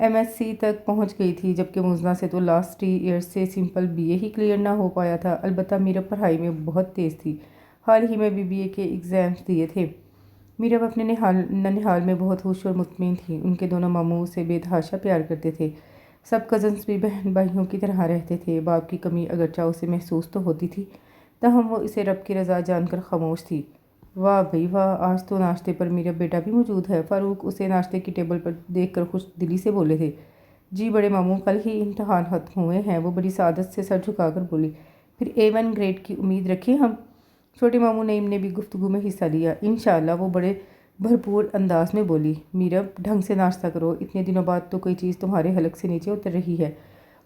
MSc تک پہنچ گئی تھی، جبکہ مزنہ سے تو لاسٹ 3 ایئرس سے سمپل BA ہی کلیئر نہ ہو پایا تھا۔ البتہ میرب پڑھائی میں بہت تیز تھی، حال ہی میں BBA کے ایگزامز دیے تھے۔ میرب اپنے ننھیال میں بہت خوش اور مطمئن تھی۔ ان کے دونوں ماموں اسے بے تحاشا پیار کرتے تھے، سب کزنس بھی بہن بھائیوں کی طرح رہتے تھے۔ باپ کی کمی اگرچہ اسے محسوس تو ہوتی تھی، تاہم وہ اسے رب کی رضا جان کر خاموش تھی۔ واہ بھئی واہ، آج تو ناشتے پر میرب بیٹا بھی موجود ہے۔ فاروق اسے ناشتے کی ٹیبل پر دیکھ کر خوش دلی سے بولے تھے۔ جی بڑے ماموں، کل ہی امتحان ختم ہوئے ہیں، وہ بڑی سعادت سے سر جھکا کر بولی۔ پھر A1 گریڈ کی امید رکھیں ہم؟ چھوٹے ماموں نعیم نے بھی گفتگو میں حصہ لیا۔ انشاءاللہ، وہ بڑے بھرپور انداز میں بولی۔ میرب، ڈھنگ سے ناشتہ کرو، اتنے دنوں بعد تو کوئی چیز تمہارے حلق سے نیچے اتر رہی ہے۔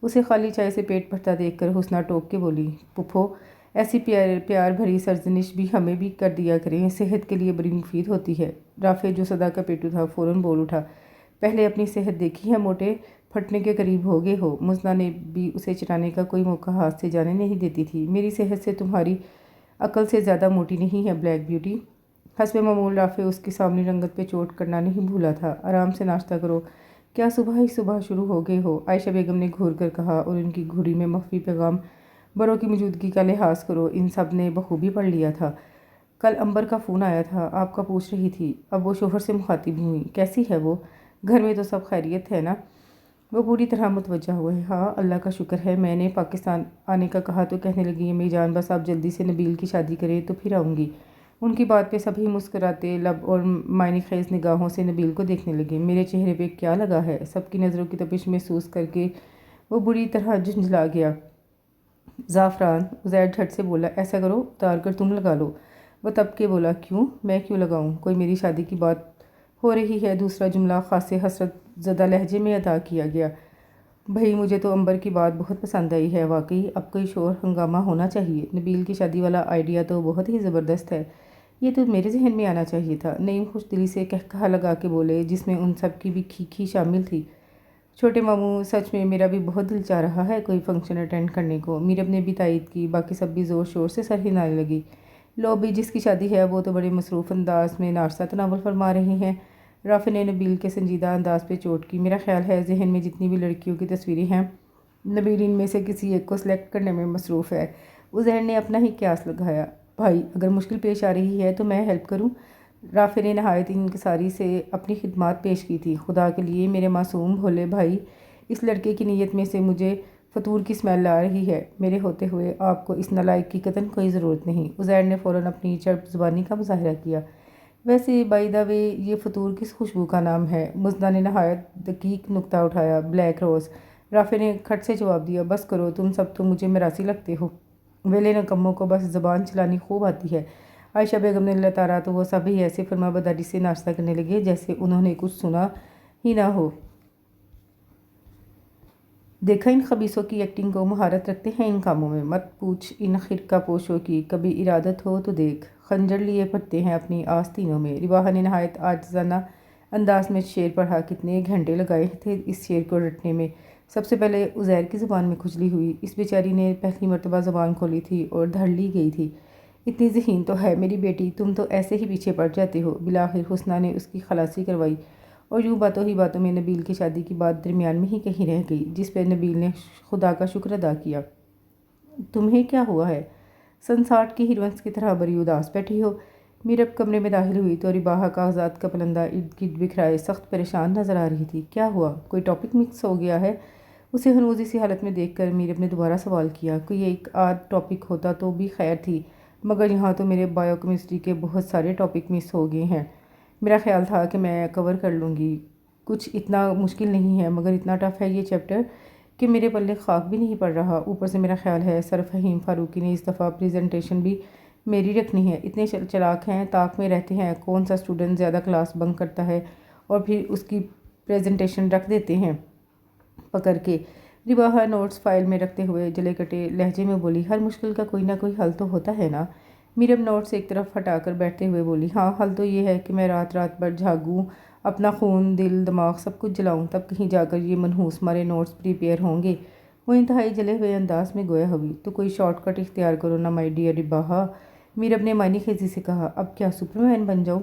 اسے خالی چائے سے پیٹ بھرتا دیکھ کر حسنہ ٹوک کے بولی۔ پھپھو، ایسی پیار بھری سرزنش بھی ہمیں بھی کر دیا کریں، صحت کے لیے بڑی مفید ہوتی ہے۔ رافع، جو صدا کا پیٹو تھا، فوراً بول اٹھا۔ پہلے اپنی صحت دیکھی ہے، موٹے پھٹنے کے قریب ہو گئے ہو۔ مزنہ نے بھی اسے چٹانے کا کوئی موقع ہاتھ سے جانے نہیں دیتی تھی۔ میری صحت سے تمہاری عقل سے زیادہ موٹی نہیں ہے بلیک بیوٹی۔ حسب معمول رافع اس کی سامنے رنگت پہ چوٹ کرنا نہیں بھولا تھا۔ آرام سے ناشتہ کرو، کیا صبح ہی صبح شروع ہو گئے ہو؟ عائشہ بیگم نے گھور کر کہا، اور ان کی گھوری میں مخفی پیغام، بڑوں کی موجودگی کا لحاظ کرو۔ ان سب نے بخوبی پڑھ لیا تھا۔ کل عنبر کا فون آیا تھا، آپ کا پوچھ رہی تھی۔ اب وہ شوہر سے مخاطب ہوئی۔ کیسی ہے وہ؟ گھر میں تو سب خیریت ہے نا؟ وہ پوری طرح متوجہ ہوئے۔ ہاں اللہ کا شکر ہے، میں نے پاکستان آنے کا کہا تو کہنے لگی، امی جان بس آپ جلدی سے نبیل کی شادی کریں تو پھر آؤں گی۔ ان کی بات پہ سبھی مسکراتے لب اور معنی خیز نگاہوں سے نبیل کو دیکھنے لگے۔ میرے چہرے پہ کیا لگا ہے؟ سب کی نظروں کی تپش محسوس کر کے وہ بری طرح جھنجھلا گیا۔ زعفران، عزیر جھٹ سے بولا، ایسا کرو اتار کر تم لگا لو۔ وہ تب کے بولا، کیوں؟ میں کیوں لگاؤں؟ کوئی میری شادی کی بات ہو رہی ہے؟ دوسرا جملہ خاصے حسرت زدہ لہجے میں ادا کیا گیا۔ بھئی مجھے تو عنبر کی بات بہت پسند آئی ہے، واقعی اب کوئی شور ہنگامہ ہونا چاہیے۔ نبیل کی شادی والا آئیڈیا تو بہت ہی زبردست ہے، یہ تو میرے ذہن میں آنا چاہیے تھا۔ نعیم خوش دلی سے کہا لگا کے بولے، جس میں ان سب کی بھی کھیکھی شامل تھی۔ چھوٹے ماموں، سچ میں میرا بھی بہت دل چاہ رہا ہے کوئی فنکشن اٹینڈ کرنے کو۔ میرب نے بھی تائید کی، باقی سب بھی زور شور سے سر ہلانے لگی۔ لو بھی، جس کی شادی ہے وہ تو بڑے مصروف انداز میں ناشتہ تناول فرما رہی ہیں۔ رافع نے نبیل کے سنجیدہ انداز پہ چوٹ کی۔ میرا خیال ہے ذہن میں جتنی بھی لڑکیوں کی تصویریں ہیں، نبیل ان میں سے کسی ایک کو سلیکٹ کرنے میں مصروف ہے۔ عزیر نے اپنا ہی قیاس لگایا۔ بھائی اگر مشکل پیش آ رہی ہے تو میں ہیلپ کروں؟ رافع نے نہایت انکساری سے اپنی خدمات پیش کی تھی۔ خدا کے لیے میرے معصوم بھولے بھائی، اس لڑکے کی نیت میں سے مجھے فطور کی سمیل آ رہی ہے۔ میرے ہوتے ہوئے آپ کو اس نالائق کی قطعاً کوئی ضرورت نہیں۔ عزیر نے فوراً اپنی چرب زبانی کا مظاہرہ کیا۔ ویسے بائی دا وے، یہ فطور کس خوشبو کا نام ہے؟ مزنہ نے نہایت دقیق نکتہ اٹھایا۔ بلیک روز۔ رافع نے کھٹ سے جواب دیا، بس کرو، تم سب تو مجھے میراثی لگتے ہو، ویلے نکموں کو بس زبان چلانی خوب آتی ہے۔ عائشہ بیگم نے للکارا تو وہ سبھی ایسے فرما برداری سے ناشتہ کرنے لگے جیسے انہوں نے کچھ سنا ہی نہ ہو۔ دیکھا ان خبیثوں کی ایکٹنگ کو، مہارت رکھتے ہیں ان کاموں میں، مت پوچھ ان خرقہ پوشوں کی، کبھی ارادت ہو تو دیکھ، خنجر لیے پھرتے ہیں اپنی آستینوں میں۔ رباحہ نے نہایت عاجزانہ انداز میں شعر پڑھا۔ کتنے گھنٹے لگائے تھے اس شعر کو رٹنے میں۔ سب سے پہلے عزیر کی زبان میں کھجلی ہوئی، اس بیچاری نے پہلی مرتبہ زبان کھولی تھی اور دھڑ لی گئی تھی۔ اتنی ذہین تو ہے میری بیٹی، تم تو ایسے ہی پیچھے پڑ جاتے ہو۔ بالآخر حسنہ نے اس کی خلاصی کروائی، اور یوں باتوں ہی باتوں میں نبیل کی شادی کی بات درمیان میں ہی کہیں رہ گئی، جس پہ نبیل نے خدا کا شکر ادا کیا۔ تمہیں کیا ہوا ہے؟ سنساٹ کی ہیروئنس کی طرح بڑی اداس بیٹھی ہو۔ میرب کمرے میں داخل ہوئی تو رباحہ کاغذات کا پلندہ ارد گرد بکھرائے سخت پریشان نظر آ رہی تھی۔ کیا ہوا؟ کوئی ٹاپک مکس ہو گیا ہے؟ اسے ہنوزی سی حالت میں دیکھ کر میرب نے دوبارہ سوال کیا۔ کوئی ایک آدھ ٹاپک ہوتا تو بھی خیر تھی، مگر یہاں تو میرے بائیو کیمسٹری کے بہت سارے ٹاپک مس ہو گئے ہیں۔ میرا خیال تھا کہ میں کور کر لوں گی، کچھ اتنا مشکل نہیں ہے، مگر اتنا ٹف ہے یہ چیپٹر کہ میرے پلے خاک بھی نہیں پڑ رہا۔ اوپر سے میرا خیال ہے سر فہیم فاروقی نے اس دفعہ پریزنٹیشن بھی میری رکھنی ہے۔ اتنے چلاک ہیں، طاق میں رہتے ہیں کون سا اسٹوڈنٹ زیادہ کلاس بنک کرتا ہے اور پھر اس کی پریزنٹیشن رکھ دیتے ہیں پکڑ کے۔ رباحہ نوٹس فائل میں رکھتے ہوئے جلے کٹے لہجے میں بولی، ہر مشکل کا کوئی نہ کوئی حل تو ہوتا ہے نا؟ میرب نوٹس ایک طرف ہٹا کر بیٹھتے ہوئے بولی، ہاں حل تو یہ ہے کہ میں رات رات بھر جھاگوں، اپنا خون دل دماغ سب کچھ جلاؤں، تب کہیں جا کر یہ منحوس مارے نوٹس پریپیئر ہوں گے۔ وہ انتہائی جلے ہوئے انداز میں گویا ہوئی، تو کوئی شارٹ کٹ اختیار کرو نا مائی ڈیئر رباحہ۔ میرب نے معنی خیزی سے کہا، اب کیا سپرمین بن جاؤں؟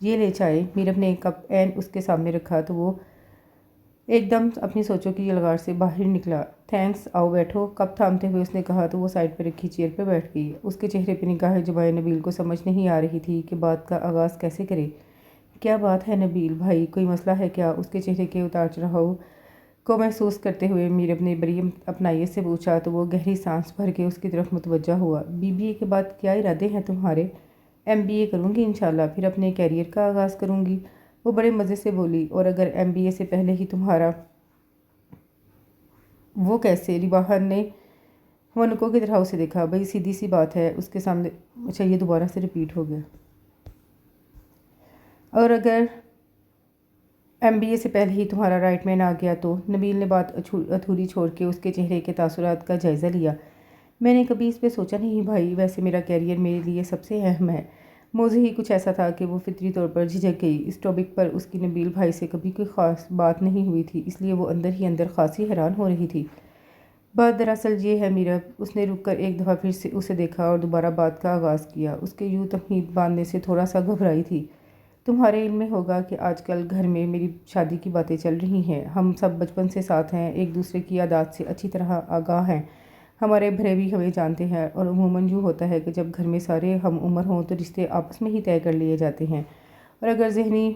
یہ لے چائے۔ میرب نے ایک کپ عین اس کے سامنے رکھا تو وہ ایک دم اپنی سوچوں کی یلغار سے باہر نکلا۔ تھینکس، آؤ بیٹھو، کپ تھامتے ہوئے اس نے کہا تو وہ سائڈ پہ رکھی چیئر پہ بیٹھ گئی۔ اس کے چہرے پہ نگاہیں جمائے نبیل کو سمجھ نہیں آ رہی تھی کہ بات کا آغاز کیسے کرے۔ کیا بات ہے نبیل بھائی، کوئی مسئلہ ہے کیا؟ اس کے چہرے کے اتار چڑھاؤ کو محسوس کرتے ہوئے میرب نے بڑی اپنائیت سے پوچھا تو وہ گہری سانس بھر کے اس کی طرف متوجہ ہوا۔ BBA کے بعد کیا ارادے ہیں تمہارے؟ MBA کروں گی انشاءاللہ، پھر اپنے کیریئر کا آغاز کروں گی۔ وہ بڑے مزے سے بولی۔ اور اگر MBA سے پہلے ہی تمہارا… وہ کیسے؟ رباحہ نے ونکوں کی طرح اسے دیکھا۔ بھئی سیدھی سی بات ہے اس کے سامنے۔ اچھا یہ دوبارہ سے ریپیٹ ہو گیا۔ اور اگر MBA سے پہلے ہی تمہارا رائٹ مین آ گیا تو؟ نبیل نے بات ادھوری چھوڑ کے اس کے چہرے کے تاثرات کا جائزہ لیا۔ میں نے کبھی اس پہ سوچا نہیں بھائی، ویسے میرا کیریئر میرے لیے سب سے اہم ہے۔ موضوع ہی کچھ ایسا تھا کہ وہ فطری طور پر جھجک گئی۔ اس ٹاپک پر اس کی نبیل بھائی سے کبھی کوئی خاص بات نہیں ہوئی تھی، اس لیے وہ اندر ہی اندر خاصی حیران ہو رہی تھی۔ بات دراصل یہ ہے میرب، اس نے رک کر ایک دفعہ پھر سے اسے دیکھا اور دوبارہ بات کا آغاز کیا۔ اس کے یوں تمہید باندھنے سے تھوڑا سا گھبرائی تھی۔ تمہارے علم میں ہوگا کہ آج کل گھر میں میری شادی کی باتیں چل رہی ہیں۔ ہم سب بچپن سے ساتھ ہیں، ایک دوسرے کی عادات سے اچھی طرح آگاہ ہیں، ہمارے بھائی بھی ہمیں جانتے ہیں، اور عموماً یوں ہوتا ہے کہ جب گھر میں سارے ہم عمر ہوں تو رشتے آپس میں ہی طے کر لیے جاتے ہیں، اور اگر ذہنی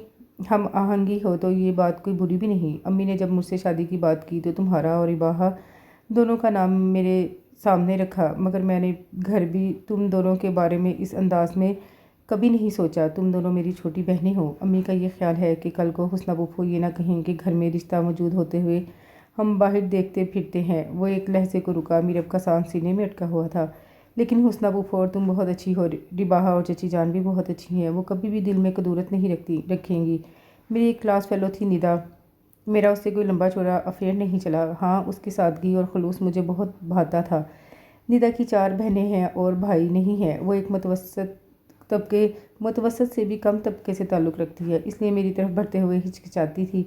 ہم آہنگی ہو تو یہ بات کوئی بری بھی نہیں۔ امی نے جب مجھ سے شادی کی بات کی تو تمہارا اور رباحہ دونوں کا نام میرے سامنے رکھا، مگر میں نے گھر بھی تم دونوں کے بارے میں اس انداز میں کبھی نہیں سوچا۔ تم دونوں میری چھوٹی بہنیں ہو۔ امی کا یہ خیال ہے کہ کل کو حسنہ پھوپھو یہ نہ کہیں کہ گھر میں رشتہ موجود ہوتے ہوئے ہم باہر دیکھتے پھرتے ہیں۔ وہ ایک لحظے کو رکا، میرب کا سانس سینے میں اٹکا ہوا تھا۔ لیکن حسنہ پھوپھو اور تم بہت اچھی ہو، رباحہ اور چچی جان بھی بہت اچھی ہیں، وہ کبھی بھی دل میں کدورت نہیں رکھیں گی۔ میری ایک کلاس فیلو تھی ندا، میرا اس سے کوئی لمبا چوڑا افیئر نہیں چلا۔ ہاں اس کی سادگی اور خلوص مجھے بہت بھاتا تھا۔ ندا کی 4 بہنیں ہیں اور بھائی نہیں ہے، وہ ایک متوسط سے بھی کم طبقے سے تعلق رکھتی ہے، اس لیے میری طرف بڑھتے ہوئے ہچکچاتی تھی،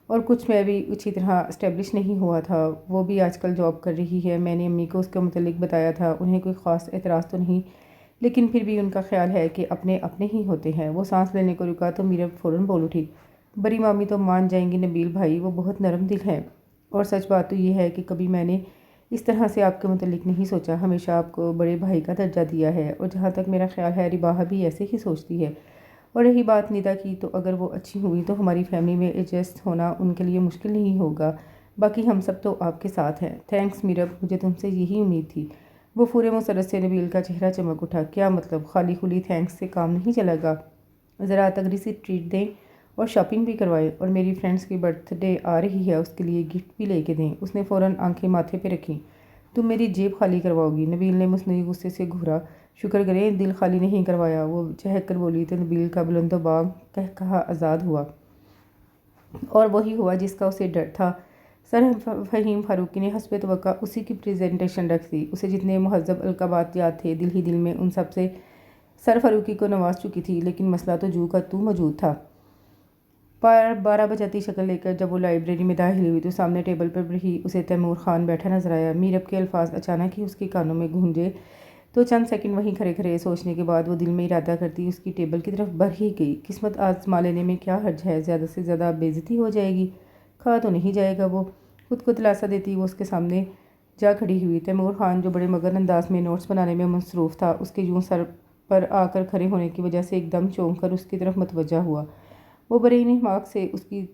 اور کچھ میں بھی اچھی طرح اسٹیبلش نہیں ہوا تھا۔ وہ بھی آج کل جاب کر رہی ہے۔ میں نے امی کو اس کے متعلق بتایا تھا، انہیں کوئی خاص اعتراض تو نہیں، لیکن پھر بھی ان کا خیال ہے کہ اپنے اپنے ہی ہوتے ہیں۔ وہ سانس لینے کو رکا تو میرب فوراً بول اٹھی، بڑی مامی تو مان جائیں گی نبیل بھائی، وہ بہت نرم دل ہے، اور سچ بات تو یہ ہے کہ کبھی میں نے اس طرح سے آپ کے متعلق نہیں سوچا، ہمیشہ آپ کو بڑے بھائی کا درجہ دیا ہے، اور جہاں تک میرا خیال ہے رباحہ بھی ایسے ہی سوچتی ہے۔ اور رہی بات ندا کی، تو اگر وہ اچھی ہوئی تو ہماری فیملی میں ایڈجسٹ ہونا ان کے لیے مشکل نہیں ہوگا، باقی ہم سب تو آپ کے ساتھ ہیں۔ تھینکس میرب، مجھے تم سے یہی امید تھی۔ وہ پورے مسرت سے نبیل کا چہرہ چمک اٹھا۔ کیا مطلب؟ خالی خلی تھینکس سے کام نہیں چلے گا، ذرا تگڑی سی ٹریٹ دیں اور شاپنگ بھی کروائیں، اور میری فرینڈس کی برتھ ڈے آ رہی ہے، اس کے لیے گفٹ بھی لے کے دیں۔ اس نے فوراً آنکھیں ماتھے پہ رکھیں۔ تم میری جیب خالی کرواؤ گی؟ نبیل نے مصنوعی غصے سے گھورا۔ شکر کریں دل خالی نہیں کروایا، وہ چہک کر بولی تو نبیل کا بلند و بانگ قہقہہ آزاد ہوا، اور وہی ہوا جس کا اسے ڈر تھا۔ سر فہیم فاروقی نے حسب توقع اسی کی پریزنٹیشن رکھ دی۔ اسے جتنے مہذب القابات یاد تھے، دل ہی دل میں ان سب سے سر فاروقی کو نواز چکی تھی، لیکن مسئلہ تو جو کا تو موجود تھا۔ 12 بجاتی شکل لے کر جب وہ لائبریری میں داخل ہوئی تو سامنے ٹیبل پر بھی اسے تیمور خان بیٹھا نظر آیا۔ میرب کے الفاظ اچانک ہی اس کے کانوں میں گونجے تو چند سیکنڈ وہیں کھڑے کھڑے سوچنے کے بعد وہ دل میں ارادہ کرتی اس کی ٹیبل کی طرف بڑھ ہی گئی۔ قسمت آزما لینے میں کیا حرج ہے، زیادہ سے زیادہ بے عزتی ہو جائے گی، کھا تو نہیں جائے گا۔ وہ خود کو دلاسا دیتی وہ اس کے سامنے جا کھڑی ہوئی۔ تیمور خان جو بڑے مگر انداز میں نوٹس بنانے میں مصروف تھا، اس کے یوں سر پر آ کر کھڑے ہونے کی وجہ سے ایک دم چونک کر اس کی طرف متوجہ ہوا۔ وہ بڑے انہماک سے اس کی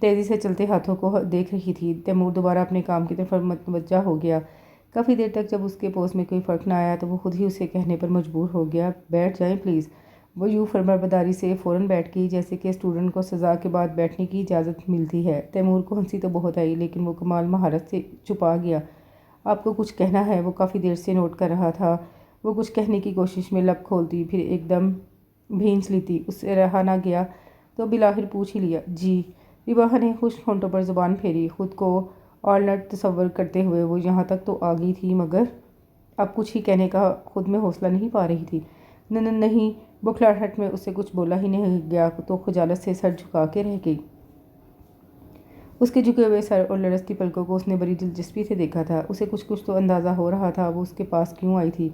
تیزی سے چلتے ہاتھوں کو دیکھ رہی تھی۔ تیمور دوبارہ اپنے کام کی طرف متوجہ ہو گیا۔ کافی دیر تک جب اس کے پوز میں کوئی فرق نہ آیا تو وہ خود ہی اسے کہنے پر مجبور ہو گیا، بیٹھ جائیں پلیز۔ وہ یوں فرمانبرداری سے فوراً بیٹھ گئی جیسے کہ اسٹوڈنٹ کو سزا کے بعد بیٹھنے کی اجازت ملتی ہے۔ تیمور کو ہنسی تو بہت آئی، لیکن وہ کمال مہارت سے چھپا گیا۔ آپ کو کچھ کہنا ہے؟ وہ کافی دیر سے نوٹ کر رہا تھا۔ وہ کچھ کہنے کی کوشش میں لب کھولتی، پھر ایک دم بھینچ لیتی۔ اس سے رہا نہ گیا تو بالآخر پوچھ ہی لیا، جی؟ رباحہ نے خشک ہونٹوں پر زبان پھیری، خود کو آلرٹ تصور کرتے ہوئے۔ وہ یہاں تک تو آ گئی تھی، مگر اب کچھ ہی کہنے کا خود میں حوصلہ نہیں پا رہی تھی۔ نہیں، بکھلاہٹ میں اس سے کچھ بولا ہی نہیں گیا تو خجالت سے سر جھکا کے رہ گئی۔ اس کے جھکے ہوئے سر اور لرزتی پلکوں کو اس نے بڑی دلچسپی سے دیکھا تھا۔ اسے کچھ تو اندازہ ہو رہا تھا وہ اس کے پاس کیوں آئی تھی۔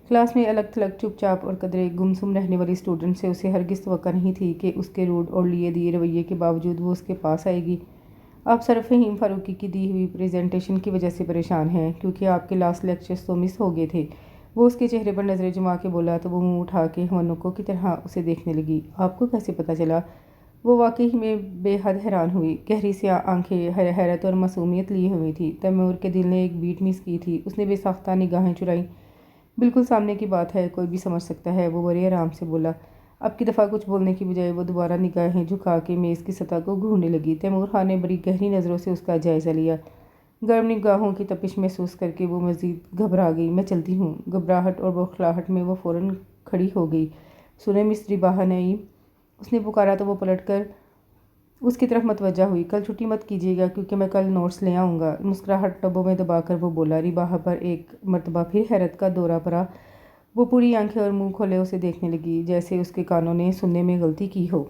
کلاس میں الگ تھلگ چپ چاپ اور قدرے گمسم رہنے والی اسٹوڈنٹ سے اسے ہرگز توقع نہیں تھی کہ اس کے روڈ اور لیے دیے رویے کے باوجود وہ اس کے پاس آئے گی۔ آپ سر فہیم فاروقی کی دی ہوئی پریزنٹیشن کی وجہ سے پریشان ہیں کیونکہ آپ کے لاسٹ لیکچرز تو مس ہو گئے تھے۔ وہ اس کے چہرے پر نظریں جما کے بولا تو وہ منہ اٹھا کے ہونکوں کی طرح اسے دیکھنے لگی۔ آپ کو کیسے پتہ چلا؟ وہ واقعی میں بے حد حیران ہوئی۔ گہری سیاہ آنکھیں حیرت اور معصومیت لیے ہوئی تھی۔ تیمور کے دل نے ایک بیٹ مس کی تھی۔ اس نے بے ساختہ نگاہیں چرائیں۔ بالکل سامنے کی بات ہے، کوئی بھی سمجھ سکتا ہے، وہ بڑے آرام سے بولا۔ اب کی دفعہ کچھ بولنے کی بجائے وہ دوبارہ نگاہیں جھکا کے میز کی سطح کو گھورنے لگی۔ تیمور خان نے بڑی گہری نظروں سے اس کا جائزہ لیا۔ گرم نگاہوں کی تپش محسوس کر کے وہ مزید گھبرا گئی۔ میں چلتی ہوں۔ گھبراہٹ اور بوکھلاہٹ میں وہ فوراً کھڑی ہو گئی۔ سنیں مستری باہر نئی، اس نے پکارا تو وہ پلٹ کر اس کی طرف متوجہ ہوئی۔ کل چھٹی مت کیجیے گا کیونکہ میں کل نوٹس لے آؤں گا۔ مسکراہٹ لبوں میں دبا کر وہ بولا۔ رباہ پر ایک مرتبہ پھر حیرت کا دورہ پڑا۔ وہ پوری آنکھیں اور منہ کھولے اسے دیکھنے لگی جیسے اس کے کانوں نے سننے میں غلطی کی ہو۔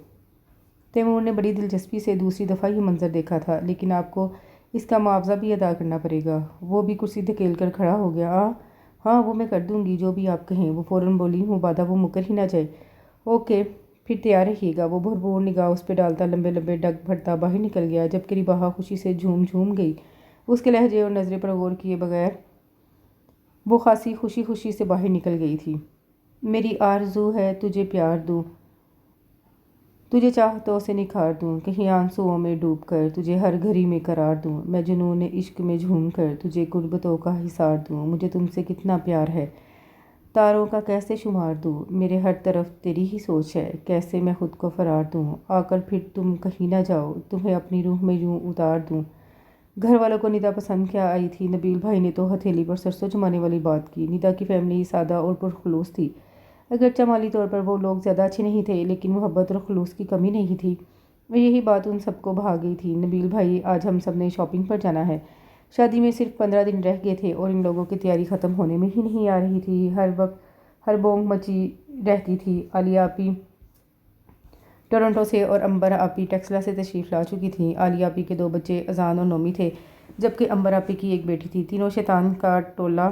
تیمور نے بڑی دلچسپی سے دوسری دفعہ یہ منظر دیکھا تھا، لیکن آپ کو اس کا معاوضہ بھی ادا کرنا پڑے گا۔ وہ بھی کرسی دھکیل کر کھڑا ہو گیا۔ ہاں وہ میں کر دوں گی، جو بھی آپ کہیں۔ وہ فوراً بولی۔ مبادہ وہ مکر ہی نہ جائے۔ اوکے پھر تیار رہیے گا۔ وہ بھرپور نگاہ اس پہ ڈالتا لمبے لمبے ڈگ بھرتا باہر نکل گیا، جبکہ رباہ خوشی سے جھوم گئی۔ اس کے لہجے اور نظریں پر غور کیے بغیر وہ خاصی خوشی سے باہر نکل گئی تھی۔ میری آرزو ہے تجھے پیار دوں، تجھے چاہتوں سے نکھار دوں، کہیں آنسوؤں میں ڈوب کر تجھے ہر گھڑی میں قرار دوں، میں جنون عشق میں جھوم کر تجھے قربتوں کا حصار دوں، مجھے تم سے کتنا پیار ہے، تاروں کا کیسے شمار دوں، میرے ہر طرف تیری ہی سوچ ہے، کیسے میں خود کو فرار دوں، آ کر پھر تم کہیں نہ جاؤ، تمہیں اپنی روح میں یوں اتار دوں۔ گھر والوں کو ندا پسند کیا آئی تھی؟ نبیل بھائی نے تو ہتھیلی پر سرسوں جمانے والی بات کی۔ ندا کی فیملی سادہ اور پرخلوص تھی۔ اگرچہ مالی طور پر وہ لوگ زیادہ اچھے نہیں تھے، لیکن محبت اور خلوص کی کمی نہیں تھی، اور یہی بات ان سب کو بھا گئی تھی۔ نبیل بھائی، آج ہم سب نے شاپنگ پر جانا ہے۔ شادی میں صرف 15 دن رہ گئے تھے اور ان لوگوں کی تیاری ختم ہونے میں ہی نہیں آ رہی تھی۔ ہر وقت ہر بونگ مچی رہتی تھی۔ عالیہ آپی ٹورنٹو سے اور امبر آپی ٹیکسلا سے تشریف لا چکی تھیں۔ عالیہ آپی کے 2 بچے اذان اور نومی تھے، جبکہ امبر آپی کی ایک بیٹی تھی۔ تینوں شیطان کا ٹولہ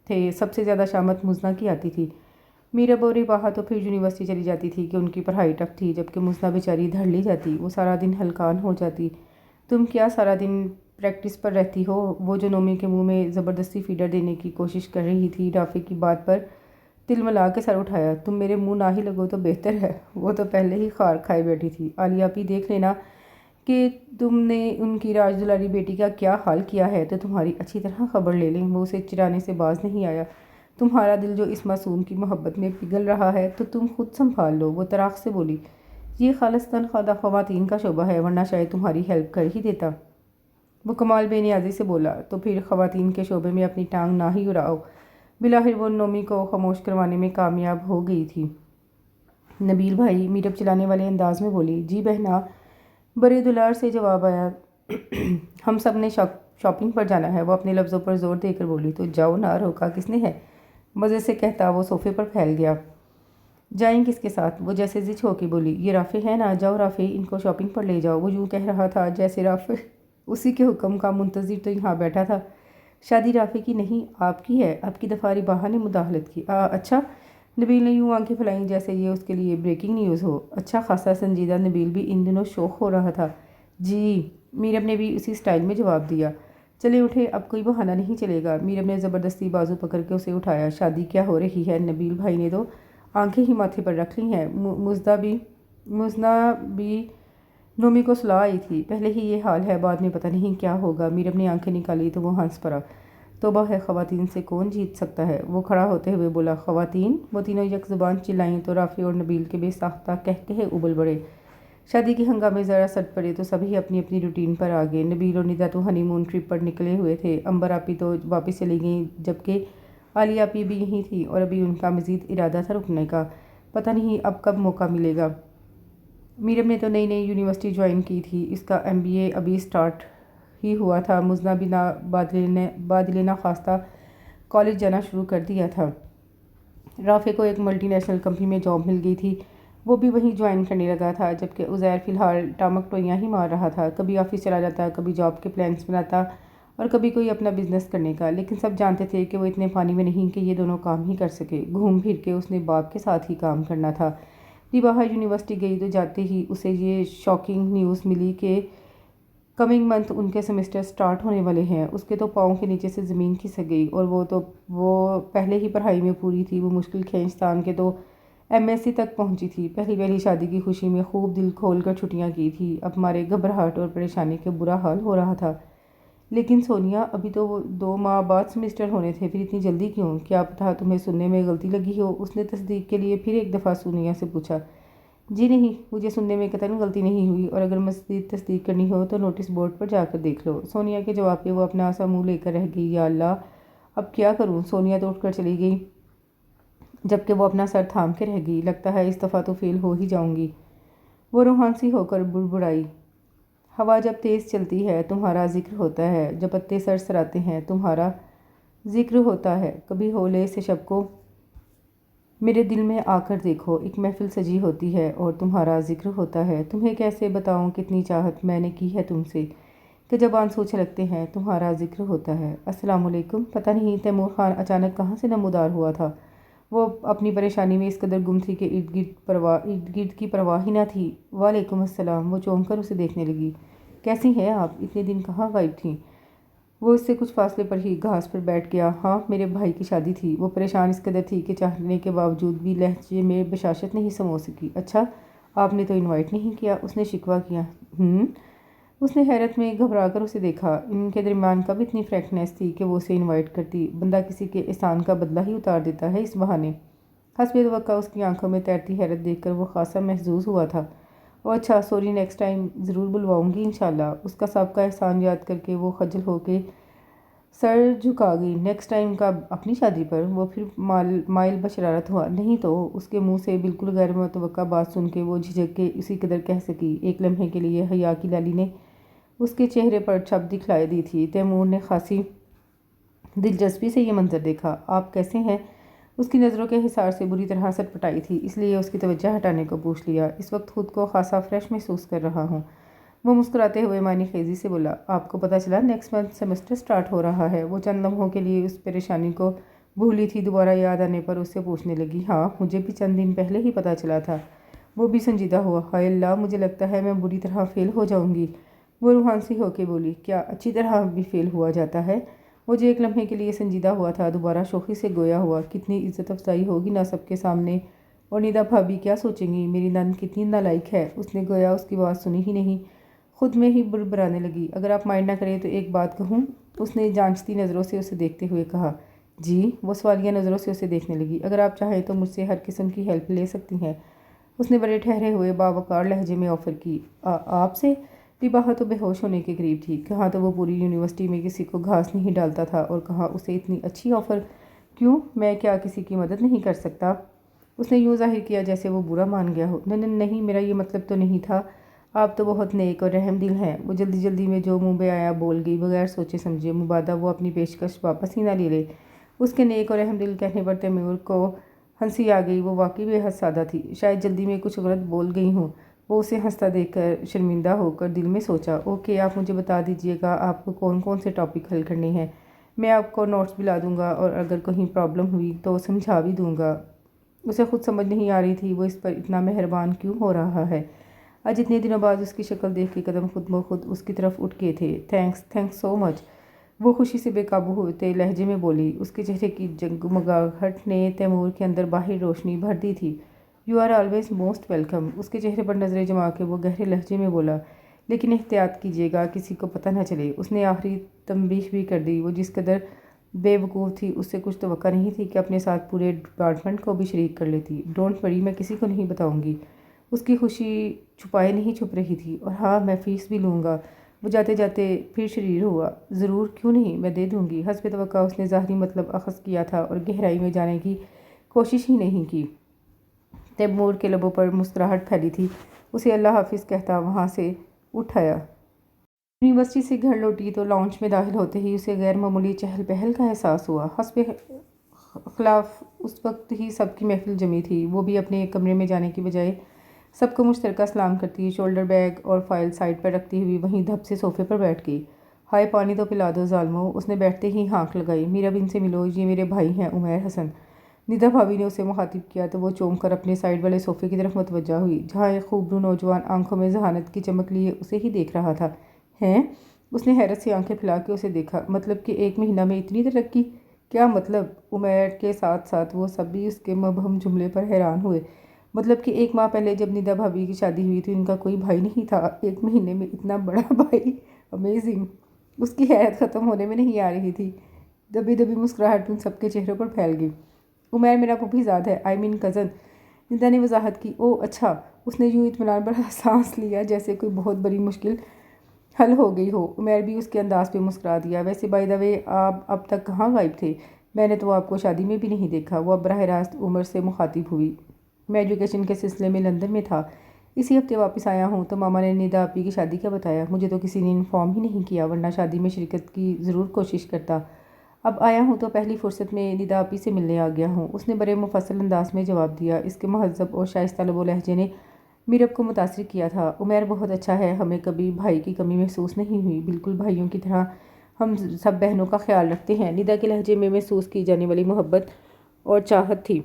تھے۔ سب سے زیادہ شامت مزنہ کی آتی تھی۔ میرب اور رباہ تو پھر یونیورسٹی چلی جاتی تھی کہ ان کی پڑھائی ٹف تھی، جبکہ مزنہ بیچاری دھڑ لی جاتی، وہ سارا دن ہلکان ہو جاتی۔ تم کیا سارا دن پریکٹس پر رہتی ہو؟ وہ جو نومی کے منہ میں زبردستی فیڈر دینے کی کوشش کر رہی تھی، رافع کی بات پر تل ملا کے سر اٹھایا۔ تم میرے منہ نہ ہی لگو تو بہتر ہے، وہ تو پہلے ہی خار کھائے بیٹھی تھی۔ عالیہ آپی دیکھ لینا کہ تم نے ان کی راج دلاری بیٹی کا کیا حال کیا ہے تو تمہاری اچھی طرح خبر لے لیں۔ وہ اسے چرانے سے باز نہیں آیا۔ تمہارا دل جو اس معصوم کی محبت میں پگھل رہا ہے تو تم خود سنبھال لو۔ وہ تراخ سے بولی۔ یہ خالصتاً خواتین کا شعبہ ہے، ورنہ شاید تمہاری ہیلپ کر ہی دیتا۔ وہ کمال بے نیازی سے بولا۔ تو پھر خواتین کے شعبے میں اپنی ٹانگ نہ ہی اڑاؤ۔ بالآخر وہ نومی کو خاموش کروانے میں کامیاب ہو گئی تھی۔ نبیل بھائی میرب چلانے والے انداز میں بولی۔ جی بہنا، بڑے دلار سے جواب آیا۔ ہم سب نے شاپنگ پر جانا ہے۔ وہ اپنے لفظوں پر زور دے کر بولی۔ تو جاؤ نہ، روکا کس نے ہے؟ مزے سے کہتا وہ صوفے پر پھیل گیا۔ جائیں کس کے ساتھ؟ وہ جیسے زچ ہو کے بولی۔ یہ رافع ہے نا، جاؤ رافع، ان کو شاپنگ پر لے جاؤ۔ وہ یوں کہہ رہا تھا جیسے رافع اسی کے حکم کا منتظر تو یہاں بیٹھا تھا۔ شادی رافع کی نہیں، آپ کی ہے۔ اب کی دفعہ رباہ نے مداخلت کی۔ اچھا؟ نبیل نے یوں آنکھیں پھیلائیں جیسے یہ اس کے لیے بریکنگ نیوز ہو۔ اچھا خاصا سنجیدہ نبیل بھی ان دنوں شوخ ہو رہا تھا۔ جی، میرب نے بھی اسی سٹائل میں جواب دیا۔ چلے اٹھے، اب کوئی بہانہ نہیں چلے گا۔ میرب نے زبردستی بازو پکڑ کے اسے اٹھایا۔ شادی کیا ہو رہی ہے؟ نبیل بھائی نے تو آنکھیں ہی ماتھے پر رکھ لی ہیں۔ مزنہ بھی نومی کو سلا آئی تھی۔ پہلے ہی یہ حال ہے، بعد میں پتہ نہیں کیا ہوگا۔ میرب نے آنکھیں نکالی تو وہ ہنس پڑا۔ توبہ ہے، خواتین سے کون جیت سکتا ہے؟ وہ کھڑا ہوتے ہوئے بولا۔ خواتین؟ وہ تینوں یک زبان چلائیں تو رافع اور نبیل کے بے ساختہ قہقہے ابل پڑے۔ شادی کے ہنگامے ذرا سٹ پڑے تو سبھی اپنی اپنی روٹین پر آ گئے۔ نبیل اور ندا تو ہنی مون ٹرپ پر نکلے ہوئے تھے۔ امبر آپی تو واپس چلی گئیں، جبکہ عالیہ آپی بھی یہیں تھی اور ابھی ان کا مزید ارادہ تھا رکنے کا۔ پتہ نہیں اب کب موقع ملے گا۔ میرب نے تو نئی یونیورسٹی جوائن کی تھی، اس کا MBA ابھی سٹارٹ ہی ہوا تھا۔ مزنہ بھی بادل ناخواستہ کالج جانا شروع کر دیا تھا۔ رافع کو ایک ملٹی نیشنل کمپنی میں جاب مل گئی تھی، وہ بھی وہیں جوائن کرنے لگا تھا، جبکہ عزیر فی الحال ٹامک ٹوئیاں ہی مار رہا تھا۔ کبھی آفس چلا جاتا، کبھی جاب کے پلانز بناتا اور کبھی کوئی اپنا بزنس کرنے کا، لیکن سب جانتے تھے کہ وہ اتنے پانی میں نہیں کہ یہ دونوں کام ہی کر سکے۔ گھوم پھر کے اس نے باپ کے ساتھ ہی کام کرنا تھا۔ رباحہ یونیورسٹی گئی تو جاتے ہی اسے یہ شاکنگ نیوز ملی کہ کمنگ منتھ ان کے سیمسٹر سٹارٹ ہونے والے ہیں۔ اس کے تو پاؤں کے نیچے سے زمین کھسک گئی، اور وہ پہلے ہی پڑھائی میں پوری تھی۔ وہ مشکل کھینچتان کے تو MSc تک پہنچی تھی۔ پہلی شادی کی خوشی میں خوب دل کھول کر چھٹیاں کی تھی۔ اب مارے گھبراہٹ اور پریشانی کے برا حال ہو رہا تھا۔ لیکن سونیا، ابھی تو 2 ماہ بعد سیمسٹر ہونے تھے، پھر اتنی جلدی کیوں؟ کیا پتہ تمہیں سننے میں غلطی لگی ہو؟ اس نے تصدیق کے لیے پھر ایک دفعہ سونیا سے پوچھا۔ جی نہیں، مجھے سننے میں قطعاً غلطی نہیں ہوئی، اور اگر مزید تصدیق کرنی ہو تو نوٹس بورڈ پر جا کر دیکھ لو۔ سونیا کے جواب پہ وہ اپنا سا منہ لے کر رہ گئی۔ یا اللہ، اب کیا کروں؟ سونیا تو اٹھ کر چلی گئی، جبکہ وہ اپنا سر تھام کے رہ گئی۔ لگتا ہے اس دفعہ تو فیل ہو ہی جاؤں گی، وہ روحانسی ہو کر بڑبڑائی۔ ہوا جب تیز چلتی ہے تمہارا ذکر ہوتا ہے، جب پتے سرسراتے ہیں تمہارا ذکر ہوتا ہے۔ کبھی ہولے سے شب کو میرے دل میں آ کر دیکھو، ایک محفل سجی ہوتی ہے اور تمہارا ذکر ہوتا ہے۔ تمہیں کیسے بتاؤں کتنی چاہت میں نے کی ہے تم سے، کہ جب آنسو چھلکتے ہیں تمہارا ذکر ہوتا ہے۔ السلام علیکم۔ پتہ نہیں تیمور خان اچانک کہاں سے نمودار ہوا تھا۔ وہ اپنی پریشانی میں اس قدر گم تھی کہ ارد گرد کی پرواہ ہی نہ تھی۔ وعلیکم السلام۔ وہ چونک کر اسے دیکھنے لگی۔ کیسی ہیں آپ؟ اتنے دن کہاں غائب تھیں؟ وہ اس سے کچھ فاصلے پر ہی گھاس پر بیٹھ گیا۔ ہاں، میرے بھائی کی شادی تھی۔ وہ پریشان اس قدر تھی کہ چاہنے کے باوجود بھی لہجے میں بشاشت نہیں سمو سکی۔ اچھا، آپ نے تو انوائٹ نہیں کیا، اس نے شکوہ کیا۔ اس نے حیرت میں گھبرا کر اسے دیکھا۔ ان کے درمیان کب اتنی فرینکنیس تھی کہ وہ اسے انوائٹ کرتی؟ بندہ کسی کے احسان کا بدلہ ہی اتار دیتا ہے اس بہانے۔ حسب توقع اس کی آنکھوں میں تیرتی حیرت دیکھ کر وہ خاصا محظوظ ہوا تھا۔ اچھا، سوری، نیکسٹ ٹائم ضرور بلواؤں گی انشاءاللہ۔ اس کا سابقہ احسان یاد کر کے وہ خجل ہو کے سر جھکا گئی۔ نیکسٹ ٹائم کب؟ اپنی شادی پر؟ وہ پھر مائل بشرارت ہوا۔ نہیں تو؟ اس کے منہ سے بالکل غیر متوقع بات سن کے وہ جھجک کے اسی قدر کہہ سکی۔ ایک لمحے کے لیے حیا کی لالی نے اس کے چہرے پر چھپ دکھلائی دی تھی۔ تیمور نے خاصی دلچسپی سے یہ منظر دیکھا۔ آپ کیسے ہیں؟ اس کی نظروں کے حصار سے بری طرح سٹپٹائی تھی، اس لیے اس کی توجہ ہٹانے کو پوچھ لیا۔ اس وقت خود کو خاصا فریش محسوس کر رہا ہوں، وہ مسکراتے ہوئے معنی خیزی سے بولا۔ آپ کو پتہ چلا نیکسٹ منتھ سیمسٹر سٹارٹ ہو رہا ہے؟ وہ چند لمحوں کے لیے اس پریشانی کو بھولی تھی، دوبارہ یاد آنے پر اس سے پوچھنے لگی۔ ہاں، مجھے بھی چند دن پہلے ہی پتہ چلا تھا۔ وہ بھی سنجیدہ ہوا۔ ہائے اللہ، مجھے لگتا ہے میں بری طرح فیل ہو جاؤں گی، وہ روحانسی ہو کے بولی۔ کیا اچھی طرح بھی فیل ہوا جاتا ہے؟ وہ جو ایک لمحے کے لیے سنجیدہ ہوا تھا دوبارہ شوخی سے گویا ہوا۔ کتنی عزت افزائی ہوگی نا سب کے سامنے، اور ندا بھابھی کیا سوچیں گی؟ میری نند کتنی نالائق ہے۔ اس نے گویا اس کی بات سنی ہی نہیں، خود میں ہی بربرانے لگی۔ اگر آپ مائنڈ نہ کریں تو ایک بات کہوں؟ اس نے جانچتی نظروں سے اسے دیکھتے ہوئے کہا۔ جی؟ وہ سوالیہ نظروں سے اسے دیکھنے لگی۔ اگر آپ چاہیں تو مجھ سے ہر قسم کی ہیلپ لے سکتی ہیں، اس نے بڑے ٹھہرے ہوئے باوقار لہجے میں آفر کی۔ آپ سے؟ رباحہ تو بے ہوش ہونے کے قریب تھی۔ کہاں تو وہ پوری یونیورسٹی میں کسی کو گھاس نہیں ڈالتا تھا، اور کہاں اسے اتنی اچھی آفر۔ کیوں، میں کیا کسی کی مدد نہیں کر سکتا؟ اس نے یوں ظاہر کیا جیسے وہ برا مان گیا ہو۔ نہیں، میرا یہ مطلب تو نہیں تھا۔ آپ تو بہت نیک اور رحم دل ہیں۔ وہ جلدی میں جو منہ میں آیا بول گئی، بغیر سوچے سمجھے، مبادا وہ اپنی پیشکش واپس ہی نہ لے لے۔ اس کے نیک اور رحم دل کہنے پر تیمور کو ہنسی آ گئی۔ وہ واقعی بے حد سادہ تھی، شاید جلدی میں کچھ غلط بول گئی ہوں۔ وہ اسے ہنستا دیکھ کر شرمندہ ہو کر دل میں سوچا، اوکے، آپ مجھے بتا دیجیے گا آپ کو کون سے ٹاپک حل کرنے ہیں، میں آپ کو نوٹس بھی لا دوں گا، اور اگر کہیں پرابلم ہوئی تو سمجھا بھی دوں گا۔ اسے خود سمجھ نہیں آ رہی تھی وہ اس پر اتنا مہربان کیوں ہو رہا ہے۔ آج اتنے دنوں بعد اس کی شکل دیکھ کے قدم خود بخود اس کی طرف اٹھ گئے تھے۔ تھینکس سو مچ، وہ خوشی سے بے قابو ہوتے لہجے میں بولی۔ اس کے چہرے کی جگمگاہٹ نے تیمور کے اندر باہر روشنی بھر دی تھی۔ You are always most welcome, اس کے چہرے پر نظریں جما کے وہ گہرے لہجے میں بولا، لیکن احتیاط کیجیے گا کسی کو پتہ نہ چلے۔ اس نے آخری تنبیہ بھی کر دی۔ وہ جس قدر بے وقوف تھی، اس سے کچھ توقع نہیں تھی کہ اپنے ساتھ پورے ڈپارٹمنٹ کو بھی شریک کر لیتی۔ ڈونٹ وری، میں کسی کو نہیں بتاؤں گی۔ اس کی خوشی چھپائے نہیں چھپ رہی تھی۔ اور ہاں، میں فیس بھی لوں گا۔ وہ جاتے جاتے پھر شریر ہوا۔ ضرور، کیوں نہیں، میں دے دوں گی۔ حسب توقع اس نے ظاہری مطلب اخذ کیا تھا اور گہرائی میں جانے کی کوشش ہی نہیں کی۔ تیمور کے لبوں پر مسکراہٹ پھیلی تھی۔ اسے اللہ حافظ کہتا وہاں سے اٹھ آیا۔ یونیورسٹی سے گھر لوٹی تو لاؤنج میں داخل ہوتے ہی اسے غیر معمولی چہل پہل کا احساس ہوا۔ حسب اختلاف اس وقت ہی سب کی محفل جمی تھی۔ وہ بھی اپنے ایک کمرے میں جانے کی بجائے سب کو مشترکہ سلام کرتی، شولڈر بیگ اور فائل سائڈ پر رکھتی ہوئی وہیں دھپ سے صوفے پر بیٹھ گئی۔ ہائے پانی تو پلا دو ظالمو، اس نے بیٹھتے ہی ہانک لگائی۔ میرب ان سے ملو، یہ میرے بھائی ہیں عمیر حسن۔ ندا بھابھی نے اسے مخاطب کیا تو وہ چونک کر اپنے سائیڈ والے صوفے کی طرف متوجہ ہوئی، جہاں ایک خوبرو نوجوان آنکھوں میں ذہانت کی چمک لیے اسے ہی دیکھ رہا تھا۔ ہیں؟ اس نے حیرت سے آنکھیں پھیلا کے اسے دیکھا۔ مطلب کہ 1 مہینہ میں اتنی ترقی؟ کیا مطلب؟ عمیر کے ساتھ ساتھ وہ سب بھی اس کے مبہم جملے پر حیران ہوئے۔ مطلب کہ 1 ماہ پہلے جب ندا بھابھی کی شادی ہوئی تو ان کا کوئی بھائی نہیں تھا، 1 مہینے میں اتنا بڑا بھائی! امیزنگ! اس کی حیرت ختم ہونے میں نہیں آ رہی تھی۔ دبی دبی مسکراہٹ ان سب کے چہروں پر پھیل گئی۔ عمیر میرا پھوپھی زاد ہے، کزن، ندا نے وضاحت کی۔ او اچھا! اس نے یوں اطمینان بھرا سانس لیا جیسے کوئی بہت بڑی مشکل حل ہو گئی ہو۔ عمیر بھی اس کے انداز پہ مسکرا دیا۔ ویسے بائی دا وے آپ اب تک کہاں غائب تھے؟ میں نے تو آپ کو شادی میں بھی نہیں دیکھا۔ وہ اب براہ راست عمر سے مخاطب ہوئی۔ میں ایجوکیشن کے سلسلے میں لندن میں تھا، اسی ہفتے واپس آیا ہوں تو ماما نے ندا آپی کی شادی کا بتایا۔ مجھے تو کسی نے انفارم ہی نہیں کیا، ورنہ شادی میں شرکت کی ضرور کوشش کرتا۔ اب آیا ہوں تو پہلی فرصت میں ندا آپی سے ملنے آ گیا ہوں، اس نے بڑے مفصل انداز میں جواب دیا۔ اس کے مہذب اور شائستہ لب و لہجے نے میرب کو متاثر کیا تھا۔ عمیر بہت اچھا ہے، ہمیں کبھی بھائی کی کمی محسوس نہیں ہوئی، بالکل بھائیوں کی طرح ہم سب بہنوں کا خیال رکھتے ہیں۔ ندا کے لہجے میں محسوس کی جانے والی محبت اور چاہت تھی۔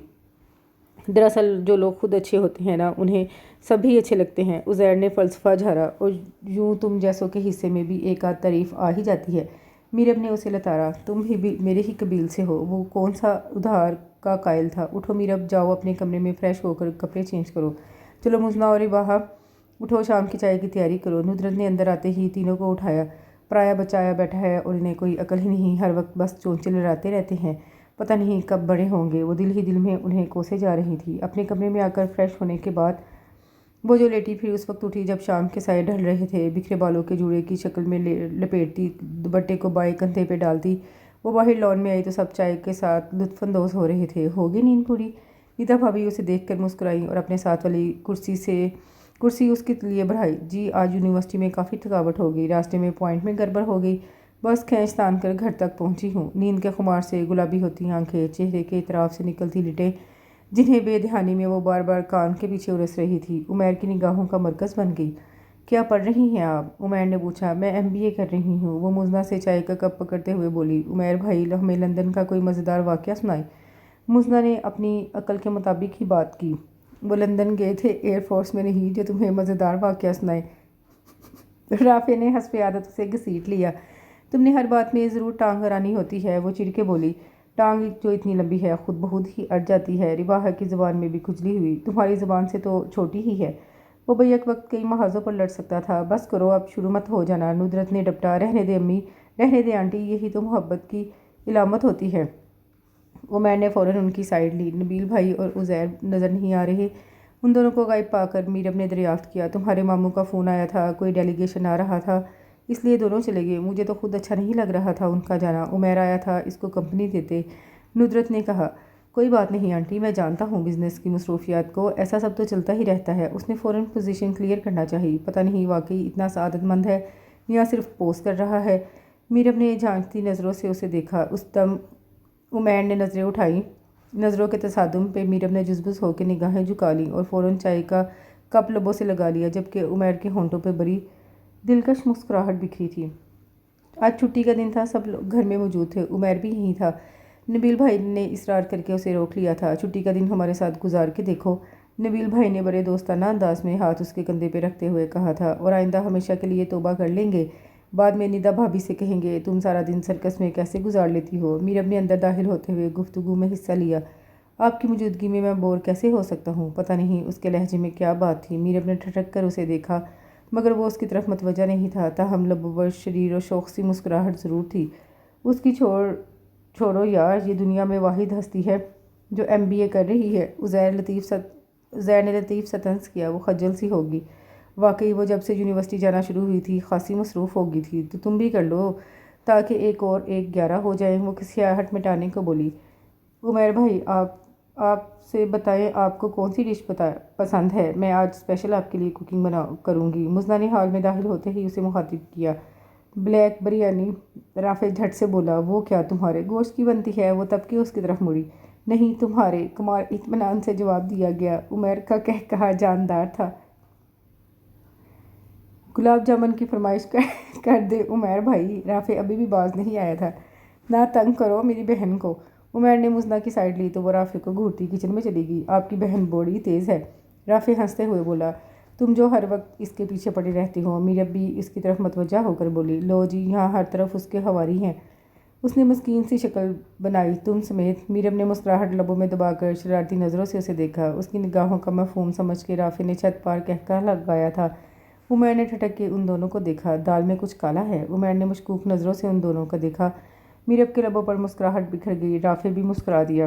دراصل جو لوگ خود اچھے ہوتے ہیں نا، انہیں سبھی اچھے لگتے ہیں۔ عزیر نے فلسفہ جھاڑا۔ اور یوں تم جیسوں کے حصے میں بھی ایک آدھ تعریف آ ہی جاتی ہے۔ میرب نے اسے لتاڑا۔ تم بھی میرے ہی قبیل سے ہو۔ وہ کون سا ادھار کا قائل تھا۔ اٹھو میرب، جاؤ اپنے کمرے میں فریش ہو کر کپڑے چینج کرو۔ چلو مزنہ اور رباحہ، اٹھو شام کی چائے کی تیاری کرو۔ ندرت نے اندر آتے ہی تینوں کو اٹھایا۔ پرایا بچہ آیا بیٹھا ہے اور انہیں کوئی عقل ہی نہیں، ہر وقت بس چونچے لڑاتے رہتے ہیں، پتہ نہیں کب بڑے ہوں گے۔ وہ دل ہی دل میں انہیں کوسے جا رہی تھی۔ اپنے کمرے میں آ کر فریش ہونے کے بعد وہ جو لیٹی پھر اس وقت اٹھی جب شام کے سائے ڈھل رہے تھے، بکھرے بالوں کے جوڑے کی شکل میں لپیٹتی، دوپٹے کو بائیں کندھے پہ ڈالتی وہ باہر لان میں آئی تو سب چائے کے ساتھ لطف اندوز ہو رہے تھے۔ ہوگی نیند پوری؟ ندا بھابھی اسے دیکھ کر مسکرائیں اور اپنے ساتھ والی کرسی اس کے لیے بڑھائی۔ جی آج یونیورسٹی میں کافی تھکاوٹ ہو گئی، راستے میں پوائنٹ میں گڑبڑ ہو گئی، بس کھینچ تان کر گھر تک پہنچی ہوں۔ نیند کے خمار سے گلابی ہوتی آنکھیں، چہرے کے اطراف سے نکلتی لٹیں جنہیں بے دھیانی میں وہ بار بار کان کے پیچھے ارس رہی تھی، عمیر کی نگاہوں کا مرکز بن گئی۔ کیا پڑھ رہی ہیں آپ؟ عمیر نے پوچھا۔ میں MBA کر رہی ہوں، وہ مزنہ سے چائے کا کپ پکڑتے ہوئے بولی۔ عمیر بھائی ہمیں لندن کا کوئی مزیدار واقعہ سنائیں۔ مزنہ نے اپنی عقل کے مطابق ہی بات کی۔ وہ لندن گئے تھے، ایئر فورس میں نہیں جو تمہیں مزیدار واقعہ سنائے۔ رافع نے حسب عادت اسے گھسیٹ لیا۔ تم نے ہر بات میں ضرور ٹانگ ارانی ہوتی ہے، وہ چڑ کے بولی۔ ٹانگ جو اتنی لمبی ہے خود بخود ہی اڑ جاتی ہے۔ رباحہ کی زبان میں بھی کھجلی ہوئی۔ تمہاری زبان سے تو چھوٹی ہی ہے۔ وہ بیک وقت کئی محاذوں پر لڑ سکتا تھا۔ بس کرو اب شروع مت ہو جانا، ندرت نے ڈپٹا۔ رہنے دے امی، رہنے دے آنٹی، یہی تو محبت کی علامت ہوتی ہے۔ عمیر نے فوراً ان کی سائیڈ لی۔ نبیل بھائی اور عزیر نظر نہیں آ رہے؟ ان دونوں کو غائب پا کر میرب نے دریافت کیا۔ تمہارے ماموں کا فون آیا تھا، کوئی ڈیلیگیشن آ رہا تھا، اس لیے دونوں چلے گئے۔ مجھے تو خود اچھا نہیں لگ رہا تھا ان کا جانا۔ عمیر آیا تھا، اس کو کمپنی دیتے، ندرت نے کہا۔ کوئی بات نہیں آنٹی، میں جانتا ہوں بزنس کی مصروفیات کو، ایسا سب تو چلتا ہی رہتا ہے۔ اس نے فوراً پوزیشن کلیئر کرنا چاہی۔ پتہ نہیں واقعی اتنا سعادت مند ہے یا صرف پوز کر رہا ہے۔ میرب نے جھانکتی نظروں سے اسے دیکھا۔ اس دم عمیر نے نظریں اٹھائیں۔ نظروں کے تصادم پہ میرب نے جزبز ہو کے نگاہیں جھکا لیں اور فوراً چائے کا کپ لبوں سے لگا لیا، جبکہ عمیر کے ہونٹوں پہ بڑی دلکش مسکراہٹ بکھری تھی۔ آج چھٹی کا دن تھا، سب لوگ گھر میں موجود تھے، عمیر بھی یہیں تھا۔ نبیل بھائی نے اصرار کر کے اسے روک لیا تھا۔ چھٹی کا دن ہمارے ساتھ گزار کے دیکھو، نبیل بھائی نے بڑے دوستانہ انداز میں ہاتھ اس کے کندھے پہ رکھتے ہوئے کہا تھا، اور آئندہ ہمیشہ کے لیے توبہ کر لیں گے۔ بعد میں ندا بھابھی سے کہیں گے تم سارا دن سرکس میں کیسے گزار لیتی ہو۔ میرب نے اندر داخل ہوتے ہوئے گفتگو میں حصہ لیا۔ آپ کی موجودگی میں میں بور کیسے ہو سکتا ہوں؟ پتہ نہیں اس کے لہجے میں کیا بات تھی۔ میرب نے ٹھٹک کر اسے دیکھا، مگر وہ اس کی طرف متوجہ نہیں تھا، تاہم لبوں پر شریر و شوق سی مسکراہٹ ضرور تھی۔ اس کی چھوڑو یار، یہ دنیا میں واحد ہستی ہے جو MBA کر رہی ہے۔ عزیر نے لطیف سا طنز کیا۔ وہ خجل سی ہوگی، واقعی وہ جب سے یونیورسٹی جانا شروع ہوئی تھی خاصی مصروف ہو گئی تھی، تو تم بھی کر لو تاکہ ایک اور ایک 11 ہو جائیں۔ وہ کھسیاہٹ مٹانے کو بولی۔ عمیر بھائی آپ سے بتائیں آپ کو کون سی ڈش پسند ہے، میں آج اسپیشل آپ کے لیے کوکنگ کروں گی۔ مزنہ نے ہال میں داخل ہوتے ہی اسے مخاطب کیا۔ بلیک بریانی، رافع جھٹ سے بولا۔ وہ کیا تمہارے گوشت کی بنتی ہے؟ وہ تب کے اس کی طرف مڑی۔ نہیں تمہارے، کمال اطمینان سے جواب دیا گیا۔ عمیر کا قہقہا جاندار تھا۔ گلاب جامن کی فرمائش کر دے عمیر بھائی۔ رافع ابھی بھی باز نہیں آیا تھا۔ نہ تنگ کرو میری بہن کو۔ عمیر نے مزنہ کی سائڈ لی تو وہ رافع کو گھورتی کچن میں چلی گئی۔ آپ کی بہن بڑی تیز ہے، رافع ہنستے ہوئے بولا۔ تم جو ہر وقت اس کے پیچھے پڑے رہتی ہو۔ میرب بھی اس کی طرف متوجہ ہو کر بولی۔ لو جی یہاں ہر طرف اس کے حواری ہیں۔ اس نے مسکین سی شکل بنائی، تم سمیت۔ میرب نے مسکراہٹ لبوں میں دبا کر شرارتی نظروں سے اسے دیکھا۔ اس کی نگاہوں کا مفہوم سمجھ کے رافع نے چھت پار کہکہا لگایا تھا۔ عمیر نے ٹھٹک کے ان دونوں کو دیکھا۔ دال میں کچھ کالا ہے۔ عمیر نے مشکوک نظروں سے ان دونوں کو دیکھا۔ میرب کے لبوں پر مسکراہٹ بکھر گئی۔ رافع بھی مسکرا دیا۔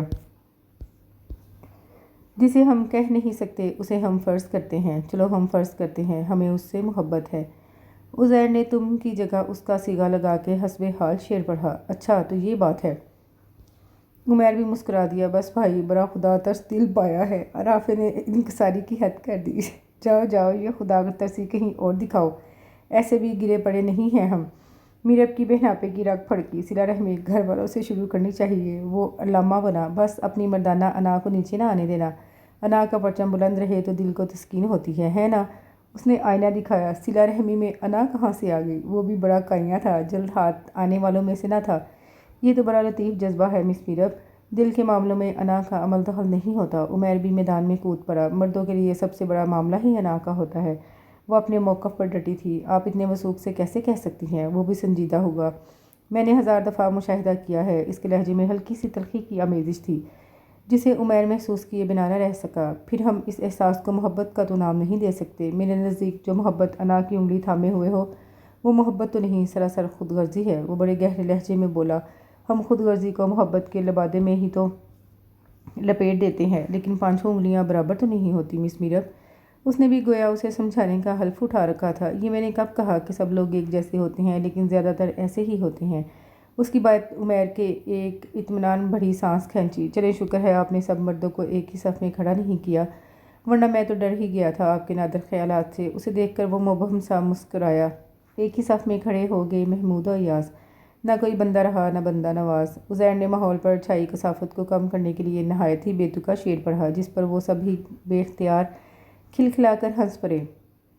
جسے ہم کہہ نہیں سکتے اسے ہم فرض کرتے ہیں۔ چلو ہم فرض کرتے ہیں ہمیں اس سے محبت ہے۔ عزیر نے تم کی جگہ اس کا صیغہ لگا کے حسب حال شعر پڑھا۔ اچھا تو یہ بات ہے۔ عمیر بھی مسکرا دیا۔ بس بھائی بڑا خدا ترس دل پایا ہے۔ رافع نے انکساری کی حد کر دی۔ جاؤ جاؤ یہ خدا ترسی کہیں اور دکھاؤ، ایسے بھی گرے پڑے نہیں ہیں ہم۔ میرب کی بہناپے کی رگ پھڑکی۔ صلہ رحمی گھر والوں سے شروع کرنی چاہیے۔ وہ علامہ بنا، بس اپنی مردانہ انا کو نیچے نہ آنے دینا۔ انا کا پرچم بلند رہے تو دل کو تسکین ہوتی ہے نا؟ اس نے آئینہ دکھایا۔ صلہ رحمی میں انا کہاں سے آ گئی؟ وہ بھی بڑا کائیاں تھا، جلد ہاتھ آنے والوں میں سے نہ تھا۔ یہ تو بڑا لطیف جذبہ ہے مس میرب، دل کے معاملوں میں انا کا عمل دخل نہیں ہوتا۔ عمیر بھی میدان میں کود پڑا۔ مردوں کے لیے سب سے بڑا معاملہ ہی انا کا ہوتا ہے۔ وہ اپنے موقف پر ڈٹی تھی۔ آپ اتنے وثوق سے کیسے کہہ سکتی ہیں؟ وہ بھی سنجیدہ ہوگا۔ میں نے 1000 دفعہ مشاہدہ کیا ہے۔ اس کے لہجے میں ہلکی سی تلخی کی آمیزش تھی جسے عمیر محسوس کیے بنا نہ رہ سکا۔ پھر ہم اس احساس کو محبت کا تو نام نہیں دے سکتے۔ میرے نزدیک جو محبت انا کی انگلی تھامے ہوئے ہو وہ محبت تو نہیں، سراسر خود غرضی ہے۔ وہ بڑے گہرے لہجے میں بولا۔ ہم خود غرضی کو محبت کے لبادے میں ہی تو لپیٹ دیتے ہیں، لیکن پانچوں انگلیاں برابر تو نہیں ہوتی مس میرب۔ اس نے بھی گویا اسے سمجھانے کا حلف اٹھا رکھا تھا۔ یہ میں نے کب کہا کہ سب لوگ ایک جیسے ہوتے ہیں، لیکن زیادہ تر ایسے ہی ہوتے ہیں۔ اس کی بات عمیر کے ایک اطمینان بھری سانس کھینچی۔ چلے شکر ہے آپ نے سب مردوں کو ایک ہی صف میں کھڑا نہیں کیا، ورنہ میں تو ڈر ہی گیا تھا آپ کے نادر خیالات سے۔ اسے دیکھ کر وہ مبہم سا مسکرایا۔ ایک ہی صف میں کھڑے ہو گئے محمود و ایاز۔ نہ کوئی بندہ رہا نہ بندہ نواز۔ عزیر نے ماحول پر چھائی کثافت کو کم کرنے کے لیے نہایت ہی بے تکا شعر پڑھا، جس پر وہ سب ہی بے اختیار کھلکھلا کر ہنس پڑے۔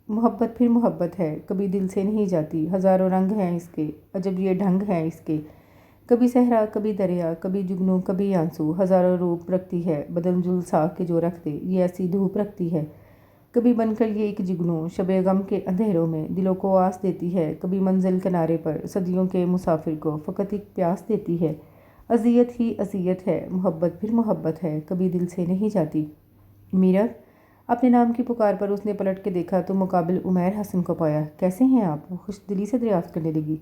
محبت پھر محبت ہے، کبھی دل سے نہیں جاتی۔ ہزاروں رنگ ہیں اس کے، عجب یہ ڈھنگ ہیں اس کے۔ کبھی صحرا کبھی دریا، کبھی جگنو کبھی آنسو۔ ہزاروں روپ رکھتی ہے، بدن جل ساکھ کے جو رکھ دے، یہ ایسی دھوپ رکھتی ہے۔ کبھی بن کر یہ ایک جگنو، شب غم کے اندھیروں میں دلوں کو آس دیتی ہے۔ کبھی منزل کنارے پر صدیوں کے مسافر کو فقط ایک پیاس دیتی ہے۔ اذیت ہی اذیت ہے، محبت پھر محبت ہے، کبھی دل سے نہیں جاتی۔ میرب، اپنے نام کی پکار پر اس نے پلٹ کے دیکھا تو مقابل عمیر حسن کو پایا۔ کیسے ہیں آپ؟ وہ خوش دلی سے دریافت کرنے لگی۔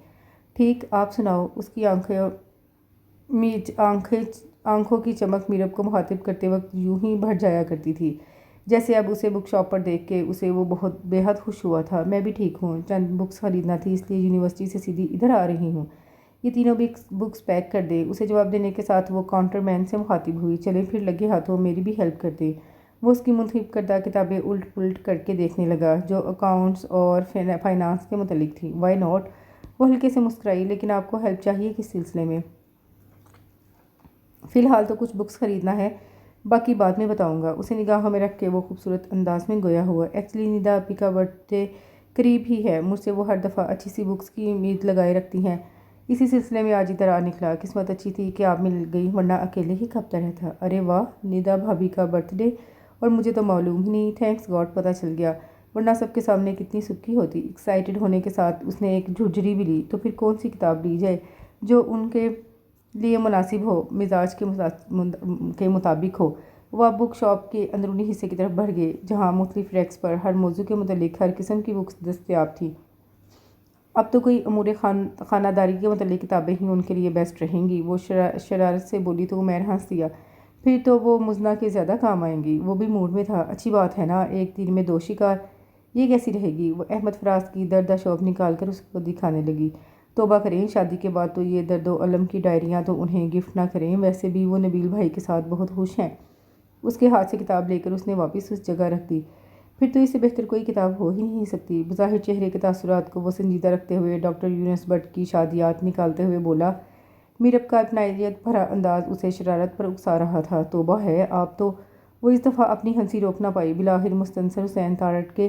ٹھیک، آپ سناؤ؟ اس کی آنکھوں کی چمک میرب کو مخاطب کرتے وقت یوں ہی بڑھ جایا کرتی تھی جیسے اب اسے بک شاپ پر دیکھ کے اسے وہ بے حد خوش ہوا تھا۔ میں بھی ٹھیک ہوں، چند بکس خریدنا تھی، اس لیے یونیورسٹی سے سیدھی ادھر آ رہی ہوں۔ یہ تینوں بکس پیک کر دیں۔ اسے جواب دینے کے ساتھ وہ کاؤنٹر مین سے مخاطب ہوئی۔ چلیں پھر لگے ہاتھوں میری بھی ہیلپ کر دیں۔ وہ اس کی منتخب کردہ کتابیں الٹ پلٹ کر کے دیکھنے لگا جو اکاؤنٹس اور فائنانس کے متعلق تھیں۔ Why not? وہ ہلکے سے مسکرائی۔ لیکن آپ کو ہیلپ چاہیے کس سلسلے میں؟ فی الحال تو کچھ بکس خریدنا ہے، باقی بعد میں بتاؤں گا۔ اسے نگاہوں میں رکھ کے وہ خوبصورت انداز میں گویا ہوا۔ ایکچولی ندا اپی کا برتھ ڈے قریب ہی ہے، مجھ سے وہ ہر دفعہ اچھی سی بکس کی امید لگائے رکھتی ہیں۔ اسی سلسلے میں آج ادھر آ نکلا۔ قسمت اچھی تھی کہ آپ مل گئی، ورنہ اکیلے ہی کھپتا رہتا۔ ارے واہ، ندا بھابھی کا برتھ ڈے؟ اور مجھے تو معلوم ہی نہیں۔ تھینکس گاڈ پتہ چل گیا، ورنہ سب کے سامنے کتنی سکی ہوتی۔ ایکسائٹڈ ہونے کے ساتھ اس نے ایک جھرجھری بھی لی۔ تو پھر کون سی کتاب لی جائے جو ان کے لیے مناسب ہو، مزاج کے مطابق ہو؟ وہ اب بک شاپ کے اندرونی حصے کی طرف بڑھ گئے جہاں مختلف ریکس پر ہر موضوع کے متعلق ہر قسم کی بکس دستیاب تھیں۔ اب تو کوئی امور خانہ داری کے متعلق کتابیں ہی ان کے لیے بیسٹ رہیں گی۔ وہ شرارت سے بولی تو عمیر ہنس دیا۔ پھر تو وہ مزنہ کے زیادہ کام آئیں گی۔ وہ بھی موڈ میں تھا۔ اچھی بات ہے نا، ایک تیر میں دو شکار۔ یہ کیسی رہے گی؟ وہ احمد فراز کی دردہ شوق نکال کر اس کو دکھانے لگی۔ توبہ کریں، شادی کے بعد تو یہ درد و الم کی ڈائریاں تو انہیں گفٹ نہ کریں۔ ویسے بھی وہ نبیل بھائی کے ساتھ بہت خوش ہیں۔ اس کے ہاتھ سے کتاب لے کر اس نے واپس اس جگہ رکھ دی۔ پھر تو اس سے بہتر کوئی کتاب ہو ہی نہیں سکتی۔ بظاہر چہرے کے تاثرات کو وہ سنجیدہ رکھتے ہوئے ڈاکٹر یونس بٹ کی شادیات نکالتے ہوئے بولا۔ میرب کا اپنائیت بھرا انداز اسے شرارت پر اکسا رہا تھا۔ توبہ ہے آپ تو! وہ اس دفعہ اپنی ہنسی روک نہ پائی۔ بالآخر مستنصر حسین تارڑ کے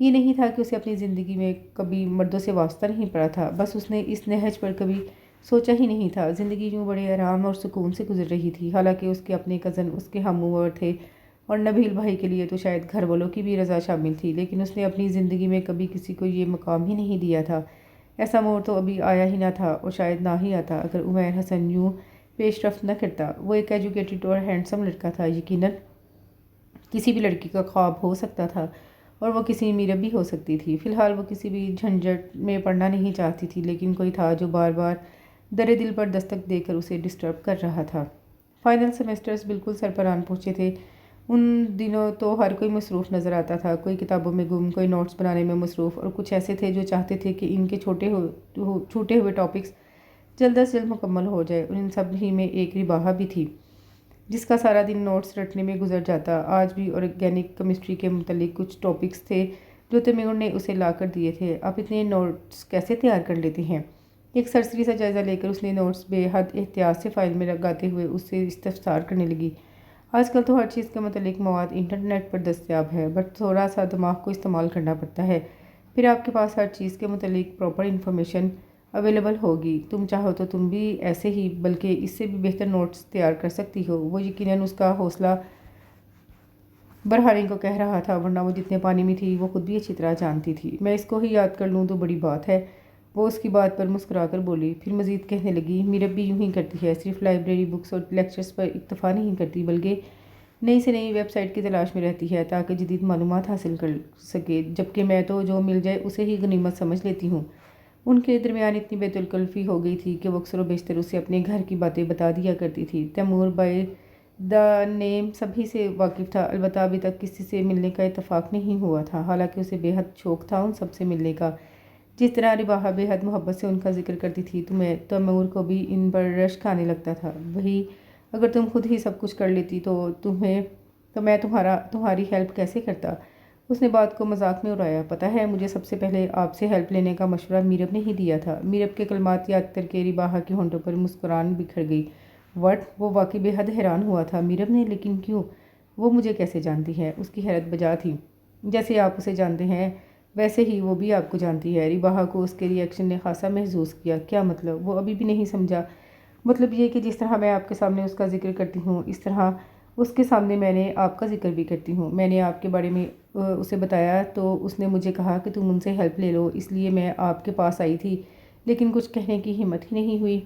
یہ نہیں تھا کہ اسے اپنی زندگی میں کبھی مردوں سے واسطہ نہیں پڑا تھا، بس اس نے اس نہج پر کبھی سوچا ہی نہیں تھا۔ زندگی یوں بڑے آرام اور سکون سے گزر رہی تھی، حالانکہ اس کے اپنے کزن اس کے ہم عمر تھے اور نبیل بھائی کے لیے تو شاید گھر والوں کی بھی رضا شامل تھی، لیکن اس نے اپنی زندگی میں کبھی کسی کو یہ مقام ہی نہیں دیا تھا۔ ایسا موڑ تو ابھی آیا ہی نہ تھا اور شاید نہ ہی آتا اگر عمیر حسن یوں پیش رفت نہ کرتا۔ وہ ایک ایجوکیٹڈ اور ہینڈسم لڑکا تھا، یقیناً کسی بھی لڑکی کا خواب ہو سکتا تھا اور وہ کسی میرب بھی ہو سکتی تھی۔ فی الحال وہ کسی بھی جھنجھٹ میں پڑنا نہیں چاہتی تھی، لیکن کوئی تھا جو بار بار در دل پر دستک دے کر اسے ڈسٹرب کر رہا تھا۔ فائنل سیمسٹرز بالکل سر پر آن پہنچے تھے۔ ان دنوں تو ہر کوئی مصروف نظر آتا تھا، کوئی کتابوں میں گم، کوئی نوٹس بنانے میں مصروف، اور کچھ ایسے تھے جو چاہتے تھے کہ ان کے چھوٹے ہوئے ٹاپکس جلد از جلد مکمل ہو جائے، اور ان سب ہی میں ایک رباحہ بھی تھی جس کا سارا دن نوٹس رٹنے میں گزر جاتا۔ آج بھی آرگینک کیمسٹری کے متعلق کچھ ٹاپکس تھے جو تیمور نے اسے لا کر دیے تھے۔ آپ اتنے نوٹس کیسے تیار کر لیتے ہیں؟ ایک سرسری سا جائزہ لے کر اس نے نوٹس بے حد احتیاط سے فائل میں لگاتے ہوئے اس سے استفسار کرنے لگی۔ آج کل تو ہر چیز کے متعلق مواد انٹرنیٹ پر دستیاب ہے، بٹ تھوڑا سا دماغ کو استعمال کرنا پڑتا ہے، پھر آپ کے پاس ہر چیز کے متعلق پراپر انفارمیشن اویلیبل ہوگی۔ تم چاہو تو تم بھی ایسے ہی بلکہ اس سے بھی بہتر نوٹس تیار کر سکتی ہو۔ وہ یقیناً اس کا حوصلہ بڑھانے کو کہہ رہا تھا، ورنہ وہ جتنے پانی میں تھی وہ خود بھی اچھی طرح جانتی تھی۔ میں اس کو ہی یاد کر لوں تو بڑی بات ہے، وہ اس کی بات پر مسکرا کر بولی، پھر مزید کہنے لگی، میرب بھی یوں ہی کرتی ہے، صرف لائبریری بکس اور لیکچرز پر اکتفا نہیں کرتی بلکہ نئی سے نئی ویب سائٹ کی تلاش میں رہتی ہے تاکہ جدید معلومات حاصل کر سکے، جبکہ میں تو جو مل جائے اسے ہی غنیمت سمجھ لیتی ہوں۔ ان کے درمیان اتنی بیت الکلفی ہو گئی تھی کہ وہ اکثر و بیشتر اسے اپنے گھر کی باتیں بتا دیا کرتی تھی۔ تیمور بائی دا نیم سبھی سے واقف تھا، البتہ ابھی تک کسی سے ملنے کا اتفاق نہیں ہوا تھا، حالانکہ اسے بے حد شوق تھا ان سب سے ملنے کا۔ جس طرح رباحہ بے حد محبت سے ان کا ذکر کرتی تھی، تیمور کو بھی ان پر رشک آنے لگتا تھا۔ وہی اگر تم خود ہی سب کچھ کر لیتی تو میں تمہاری ہیلپ کیسے کرتا؟ اس نے بات کو مذاق میں اڑایا۔ پتہ ہے، مجھے سب سے پہلے آپ سے ہیلپ لینے کا مشورہ میرب نے ہی دیا تھا۔ میرب کے کلمات یاد کر کے رباحہ کی ہونٹوں پر مسکراہٹ بکھر گئی۔ وٹ؟ وہ واقعی بے حد حیران ہوا تھا۔ میرب نے؟ لیکن کیوں؟ وہ مجھے کیسے جانتی ہے؟ اس کی حیرت بجا تھی۔ جیسے آپ اسے جانتے ہیں ویسے ہی وہ بھی آپ کو جانتی ہے۔ رباحہ کو اس کے ری ایکشن نے خاصا محظوظ کیا۔ کیا مطلب؟ وہ ابھی بھی نہیں سمجھا۔ مطلب یہ کہ جس طرح میں آپ کے سامنے اس کا ذکر کرتی ہوں، اس طرح اس کے سامنے میں نے آپ کا ذکر بھی کرتی ہوں۔ میں نے آپ کے بارے میں اسے بتایا تو اس نے مجھے کہا کہ تم ان سے ہیلپ لے لو، اس لیے میں آپ کے پاس آئی تھی، لیکن کچھ کہنے کی ہمت ہی نہیں ہوئی۔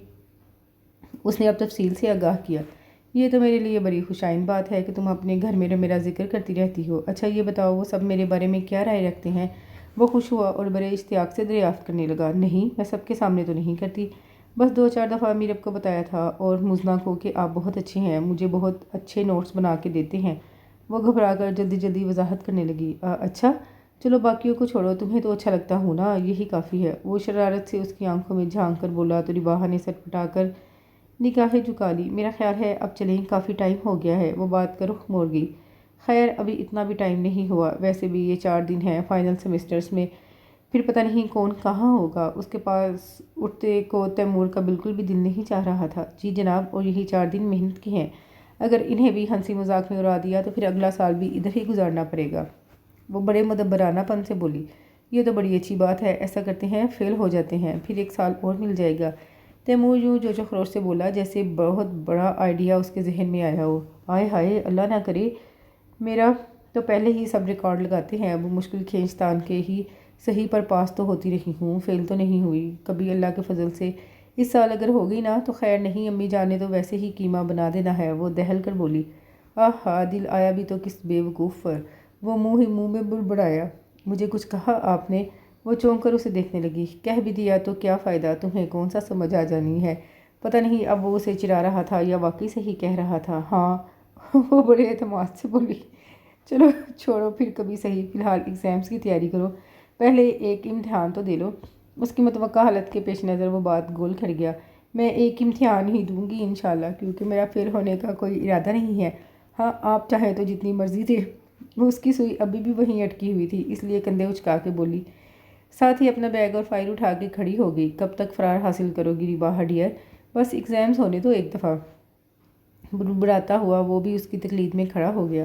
اس نے اب تفصیل سے آگاہ کیا۔ یہ تو میرے لیے بڑی خوشائن بات ہے کہ تم اپنے گھر میں میرا ذکر کرتی رہتی ہو۔ اچھا یہ بتاؤ، وہ سب میرے بارے میں کیا رائے رکھتے ہیں؟ وہ خوش ہوا اور بڑے اشتیاق سے دریافت کرنے لگا۔ نہیں، میں سب کے سامنے تو نہیں کرتی، بس 2-4 دفعہ میرب کو بتایا تھا، اور مزنہ کو کہ آپ بہت اچھے ہیں، مجھے بہت اچھے نوٹس بنا کے دیتے ہیں۔ وہ گھبرا کر جلدی وضاحت کرنے لگی۔ اچھا چلو باقیوں کو چھوڑو، تمہیں تو اچھا لگتا ہوں نا، یہی کافی ہے۔ وہ شرارت سے اس کی آنکھوں میں جھانک کر بولا تو رباحہ نے سر پھٹا کر نگاہیں جھکا لی۔ میرا خیال ہے اب چلیں، کافی ٹائم ہو گیا ہے۔ وہ بات کا رخ موڑ گئی۔ خیر ابھی اتنا بھی ٹائم نہیں ہوا، ویسے بھی یہ 4 دن ہیں فائنل سیمسٹرز میں، پھر پتہ نہیں کون کہاں ہوگا۔ اس کے پاس اٹھتے کو تیمور کا بالکل بھی دل نہیں چاہ رہا تھا۔ جی جناب، اور یہی 4 دن محنت کے ہیں، اگر انہیں بھی ہنسی مذاق میں اڑا دیا تو پھر اگلا سال بھی ادھر ہی گزارنا پڑے گا۔ وہ بڑے مدبرانہ پن سے بولی۔ یہ تو بڑی اچھی بات ہے، ایسا کرتے ہیں فیل ہو جاتے ہیں، پھر 1 سال اور مل جائے گا۔ تیمور یوں جوش و خروش سے بولا جیسے بہت بڑا آئیڈیا اس کے ذہن میں آیا ہو۔ ہائے ہائے، اللہ نہ کرے، میرا تو پہلے ہی سب ریکارڈ لگاتے ہیں، وہ مشکل کھینچ تان کے ہی صحیح پر پاس تو ہوتی رہی ہوں، فیل تو نہیں ہوئی کبھی اللہ کے فضل سے۔ اس سال اگر ہوگی نا تو خیر نہیں، امی جان نے تو ویسے ہی قیمہ بنا دینا ہے۔ وہ دہل کر بولی۔ آہا، دل آیا بھی تو کس بے وقوف پر۔ وہ منہ میں بڑبڑایا۔ مجھے کچھ کہا آپ نے؟ وہ چونک کر اسے دیکھنے لگی۔ کہہ بھی دیا تو کیا فائدہ، تمہیں کون سا سمجھ آ جانی ہے۔ پتہ نہیں اب وہ اسے چڑھا رہا تھا یا واقعی صحیح کہہ رہا تھا۔ ہاں وہ بڑے اعتماد سے بولی۔ چلو چھوڑو پھر کبھی صحیح، فی الحال ایگزامز کی تیاری کرو، پہلے ایک امتحان تو دے لو۔ اس کی متوقع حالت کے پیش نظر وہ بات گول کر گیا۔ میں ایک امتحان ہی دوں گی انشاءاللہ، کیونکہ میرا فیل ہونے کا کوئی ارادہ نہیں ہے۔ ہاں آپ چاہیں تو جتنی مرضی دے۔ وہ اس کی سوئی ابھی بھی وہیں اٹکی ہوئی تھی، اس لیے کندھے اچکا کے بولی، ساتھ ہی اپنا بیگ اور فائل اٹھا کے کھڑی ہو گئی۔ کب تک فرار حاصل کرو گی رباحہ ڈیئر، بس ایگزامز ہونے دو ایک دفعہ۔ بڑبڑاتا ہوا وہ بھی اس کی تقلید میں کھڑا ہو گیا۔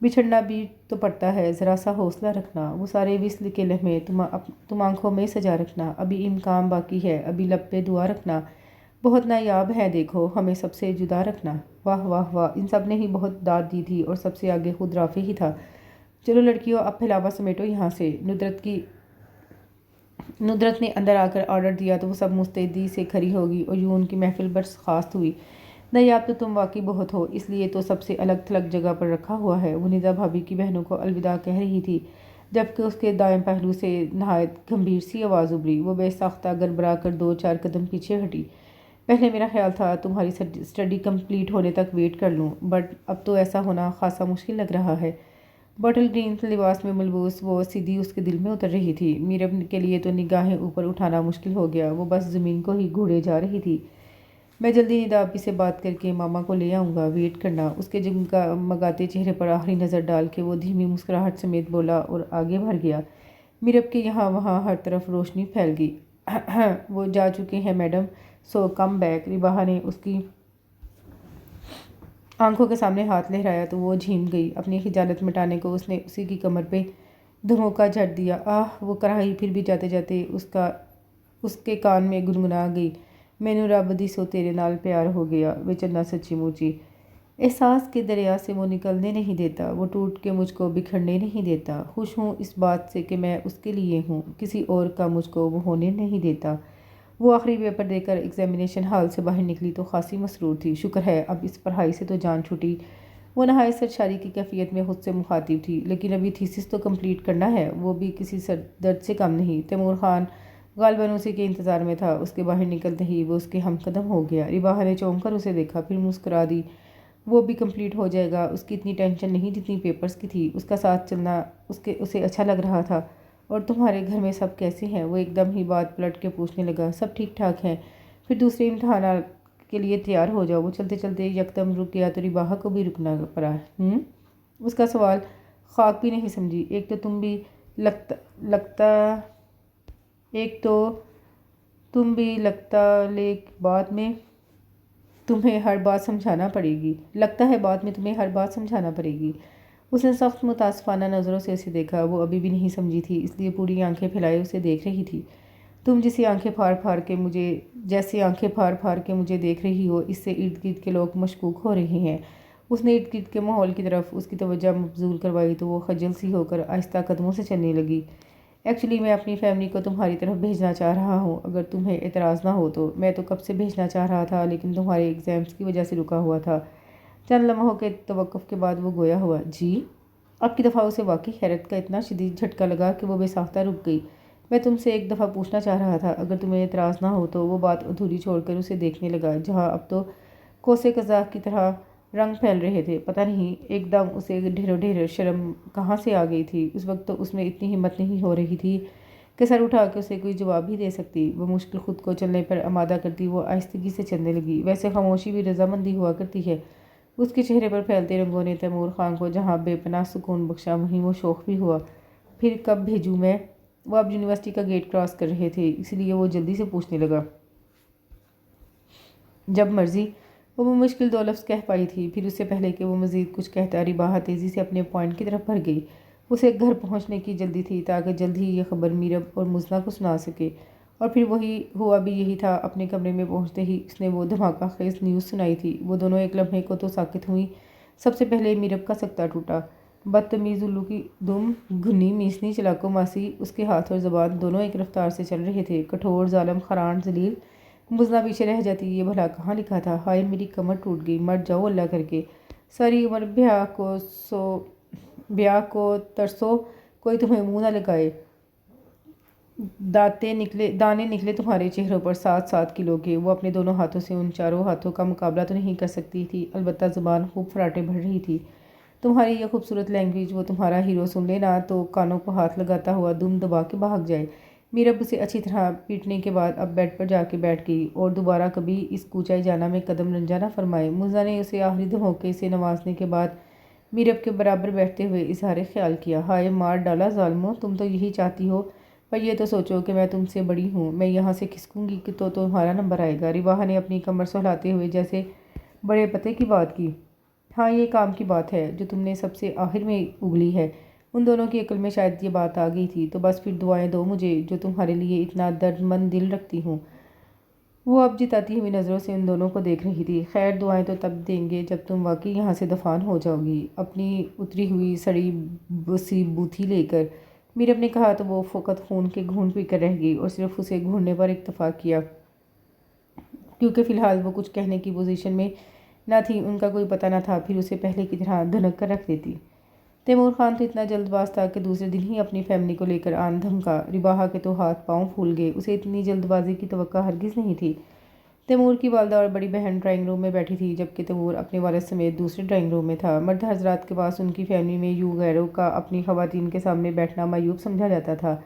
بچھڑنا بھی تو پڑتا ہے، ذرا سا حوصلہ رکھنا، وہ سارے وصل کے لمحے تم آنکھوں میں سجا رکھنا، ابھی امکان باقی ہے، ابھی لب پہ دعا رکھنا، بہت نایاب ہے دیکھو ہمیں سب سے جدا رکھنا۔ واہ واہ واہ، ان سب نے ہی بہت داد دی تھی اور سب سے آگے خود رافع ہی تھا۔ چلو لڑکیوں، اب پھیلاوا سمیٹو یہاں سے۔ ندرت نے اندر آ کر آرڈر دیا تو وہ سب مستعدی سے کھڑی ہوگی اور یوں ان کی محفل برخاست ہوئی۔ نایاب تو تم واقعی بہت ہو، اس لیے تو سب سے الگ تھلگ جگہ پر رکھا ہوا ہے۔ وہ ندا بھابھی کی بہنوں کو الوداع کہہ رہی تھی جبکہ اس کے دائیں پہلو سے نہایت گمبھیر سی آواز ابھری۔ وہ بے ساختہ گڑبڑا کر 2-4 قدم پیچھے ہٹی۔ پہلے میرا خیال تھا تمہاری اسٹڈی کمپلیٹ ہونے تک ویٹ کر لوں، بٹ اب تو ایسا ہونا خاصا مشکل لگ رہا ہے۔ بوٹل گرین لباس میں ملبوس وہ سیدھی اس کے دل میں اتر رہی تھی۔ میرب کے لیے تو نگاہیں اوپر اٹھانا مشکل ہو گیا، وہ بس زمین کو ہی گھوڑے جا رہی تھی۔ میں جلدی ندا آپی سے بات کر کے ماما کو لے آؤں گا، ویٹ کرنا۔ اس کے جگمگاتے چہرے پر آخری نظر ڈال کے وہ دھیمی مسکراہٹ سمیت بولا اور آگے بڑھ گیا۔ میرب کے یہاں وہاں ہر طرف روشنی پھیل گئی۔ وہ جا چکے ہیں میڈم، سو کم بیک۔ رباہا نے اس کی آنکھوں کے سامنے ہاتھ لہرایا تو وہ جھیم گئی۔ اپنی خجالت مٹانے کو اس نے اسی کی کمر پہ دھموکا جھڑ دیا۔ آہ، وہ کڑاہی پھر بھی جاتے جاتے اس کے کان میں گنگنا گئی۔ مینوں رب دی سو تیرے نال پیار ہو گیا وے چننا سچی مچی۔ احساس کے دریا سے وہ نکلنے نہیں دیتا، وہ ٹوٹ کے مجھ کو بکھرنے نہیں دیتا۔ خوش ہوں اس بات سے کہ میں اس کے لیے ہوں، کسی اور کا مجھ کو وہ ہونے نہیں دیتا۔ وہ آخری پیپر دے کر ایگزامینیشن ہال سے باہر نکلی تو خاصی مسرور تھی۔ شکر ہے اب اس پڑھائی سے تو جان چھوٹی۔ وہ نہایت سرشاری کی کیفیت میں خود سے مخاطب تھی، لیکن ابھی تھیسس تو کمپلیٹ کرنا ہے، وہ بھی کسی سر درد سے کم نہیں۔ تیمور خان غالباً اسی کے انتظار میں تھا۔ اس کے باہر نکلتے ہی وہ اس کے ہم قدم ہو گیا۔ رباہا نے چونک کر اسے دیکھا، پھر مسکرا دی۔ وہ بھی کمپلیٹ ہو جائے گا، اس کی اتنی ٹینشن نہیں جتنی پیپرز کی تھی۔ اس کا ساتھ چلنا اسے اچھا لگ رہا تھا۔ اور تمہارے گھر میں سب کیسے ہیں؟ وہ ایک دم ہی بات پلٹ کے پوچھنے لگا۔ سب ٹھیک ٹھاک ہیں، پھر دوسرے امتحانات کے لیے تیار ہو جاؤ۔ وہ چلتے چلتے یکدم رک گیا تو رباہا کو بھی رکنا پڑا۔ اس کا سوال خاک بھی نہیں سمجھی۔ ایک تو تم بھی لگتا لیک بعد میں تمہیں ہر بات سمجھانا پڑے گی۔ لگتا ہے بعد میں تمہیں ہر بات سمجھانا پڑے گی۔ اس نے سخت متاسفانہ نظروں سے اسے دیکھا۔ وہ ابھی بھی نہیں سمجھی تھی، اس لیے پوری آنکھیں پھیلائے اسے دیکھ رہی تھی۔ تم جیسے آنکھیں پھاڑ پھاڑ کے مجھے دیکھ رہی ہو، اس سے ارد گرد کے لوگ مشکوک ہو رہے ہیں۔ اس نے ارد گرد کے ماحول کی طرف اس کی توجہ مبذول کروائی تو وہ خجل سی ہو کر آہستہ قدموں سے چلنے لگی۔ ایکچولی میں اپنی فیملی کو تمہاری طرف بھیجنا چاہ رہا ہوں، اگر تمہیں اعتراض نہ ہو تو۔ میں تو کب سے بھیجنا چاہ رہا تھا لیکن تمہارے ایگزامز کی وجہ سے رکا ہوا تھا۔ چند لمحوں کے توقف کے بعد وہ گویا ہوا۔ جی؟ اب کی دفعہ اسے واقعی حیرت کا اتنا شدید جھٹکا لگا کہ وہ بے ساختہ رک گئی۔ میں تم سے ایک دفعہ پوچھنا چاہ رہا تھا، اگر تمہیں اعتراض نہ ہو تو۔ وہ بات ادھوری چھوڑ کر اسے دیکھنے لگا جہاں اب تو کوسے قزاق کی طرح رنگ پھیل رہے تھے۔ پتہ نہیں ایک دم اسے ڈھیر شرم کہاں سے آ گئی تھی۔ اس وقت تو اس میں اتنی ہمت نہیں ہو رہی تھی کہ سر اٹھا کے اسے کوئی جواب بھی دے سکتی۔ وہ مشکل خود کو چلنے پر آمادہ کرتی وہ آہستگی سے چلنے لگی۔ ویسے خاموشی بھی رضامندی ہوا کرتی ہے۔ اس کے چہرے پر پھیلتے رنگوں نے تیمور خان کو جہاں بے پناہ سکون بخشا وہیں وہ شوق بھی ہوا۔ پھر کب بھیجوں میں؟ وہ اب یونیورسٹی کا گیٹ کراس کر رہے تھے، اس لیے وہ جلدی سے پوچھنے لگا۔ جب مرضی۔ وہ مشکل 2 لفظ کہہ پائی تھی، پھر اس سے پہلے کہ وہ مزید کچھ کہتا رباہا تیزی سے اپنے پوائنٹ کی طرف بڑھ گئی۔ اسے گھر پہنچنے کی جلدی تھی تاکہ جلد ہی یہ خبر میرب اور مزنہ کو سنا سکے، اور پھر وہی ہوا بھی یہی تھا۔ اپنے کمرے میں پہنچتے ہی اس نے وہ دھماکہ خیز نیوز سنائی تھی۔ وہ دونوں ایک لمحے کو تو ساکت ہوئیں۔ سب سے پہلے میرب کا سکتہ ٹوٹا۔ بدتمیز الو کی دم گھنی میسنی چلاکو ماسی، اس کے ہاتھ اور زبان دونوں ایک رفتار سے چل رہے تھے۔ کٹھور، ظالم، خران، ذلیل۔ مزنہ پیچھے رہ جاتی، یہ بھلا کہاں لکھا تھا؟ ہائے میری کمر ٹوٹ گئی، مر جاؤ اللہ کر کے۔ ساری عمر بیاہ کو ترسو، کوئی تمہیں منہ نہ لگائے۔ دانے نکلے تمہارے چہروں پر 7-7 کلو کے۔ وہ اپنے دونوں ہاتھوں سے ان چاروں ہاتھوں کا مقابلہ تو نہیں کر سکتی تھی، البتہ زبان خوب فراٹے بھر رہی تھی۔ تمہاری یہ خوبصورت لینگویج، وہ تمہارا ہیرو سن لے نا تو کانوں کو ہاتھ لگاتا ہوا دم دبا کے بھاگ جائے۔ میرب اسے اچھی طرح پیٹنے کے بعد اب بیڈ پر جا کے بیٹھ گئی اور دوبارہ کبھی اس کوچہ جانا میں قدم رنجا نہ فرمائے۔ مزنہ نے اسے آخری دھموکے سے نوازنے کے بعد میرب کے برابر بیٹھتے ہوئے اظہار خیال کیا۔ ہائے مار ڈالا ظالمو، تم تو یہی چاہتی ہو، پر یہ تو سوچو کہ میں تم سے بڑی ہوں، میں یہاں سے کھسکوں گی تو تمہارا نمبر آئے گا۔ رباہا نے اپنی کمر سہلاتے ہوئے جیسے بڑے پتے کی بات کی۔ ہاں یہ کام کی بات ہے جو تم نے سب سے آخر میں اگلی ہے۔ ان دونوں کی عقل میں شاید یہ بات آ گئی تھی، تو بس پھر دعائیں دو مجھے جو تمہارے لیے اتنا درد مند دل رکھتی ہوں۔ وہ اب جتاتی ہوئی نظروں سے ان دونوں کو دیکھ رہی تھی۔ خیر دعائیں تو تب دیں گے جب تم واقعی یہاں سے دفان ہو جاؤ گی، اپنی اتری ہوئی سڑی سی بوتھی لے کر۔ میرب نے کہا تو وہ فقط خون کے گھونٹ پی کر رہ گئی اور صرف اسے گھورنے پر اکتفا کیا، کیونکہ فی الحال وہ کچھ کہنے کی پوزیشن میں نہ تھی۔ ان کا کوئی پتہ نہ تھا، پھر اسے پہلے کی طرح دھنک کر رکھ دیتی۔ تیمور خان تو اتنا جلد باز تھا کہ دوسرے دن ہی اپنی فیملی کو لے کر آن دھمکا۔ رباحہ کے تو ہاتھ پاؤں پھول گئے، اسے اتنی جلد بازی کی توقع ہرگز نہیں تھی۔ تیمور کی والدہ اور بڑی بہن ڈرائنگ روم میں بیٹھی تھی، جبکہ تیمور اپنے والد سمیت دوسرے ڈرائنگ روم میں تھا۔ مرد حضرات کے پاس ان کی فیملی میں یوں غیروں کا اپنی خواتین کے سامنے بیٹھنا معیوب سمجھا جاتا تھا۔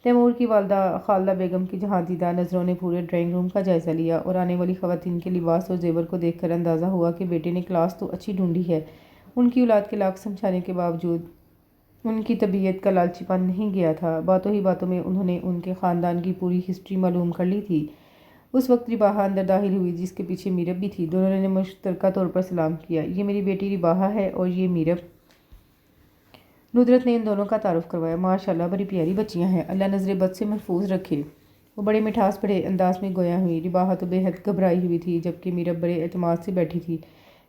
تیمور کی والدہ خالدہ بیگم کی جہاں دیدہ نظروں نے پورے ڈرائنگ روم کا جائزہ لیا اور آنے والی خواتین کے لباس اور زیور کو دیکھ کر اندازہ ہوا کہ بیٹے نے کلاس تو اچھی ڈھونڈی ہے۔ ان کی اولاد کے لاکھ سمجھانے کے باوجود ان کی طبیعت کا لالچی پن نہیں گیا تھا۔ باتوں ہی باتوں میں انہوں نے ان کے خاندان کی پوری ہسٹری معلوم کر لی تھی۔ اس وقت رباحہ اندر داخل ہوئی، جس کے پیچھے میرب بھی تھی۔ دونوں نے مشترکہ طور پر سلام کیا۔ یہ میری بیٹی رباحہ ہے اور یہ میرب۔ ندرت نے ان دونوں کا تعارف کروایا۔ ماشاءاللہ بڑی پیاری بچیاں ہیں، اللہ نظر بد سے محفوظ رکھے۔ وہ بڑے مٹھاس بھرے انداز میں گویا ہوئی۔ رباحہ تو بے حد گھبرائی ہوئی تھی، جبکہ میرب بڑے اعتماد سے بیٹھی تھی۔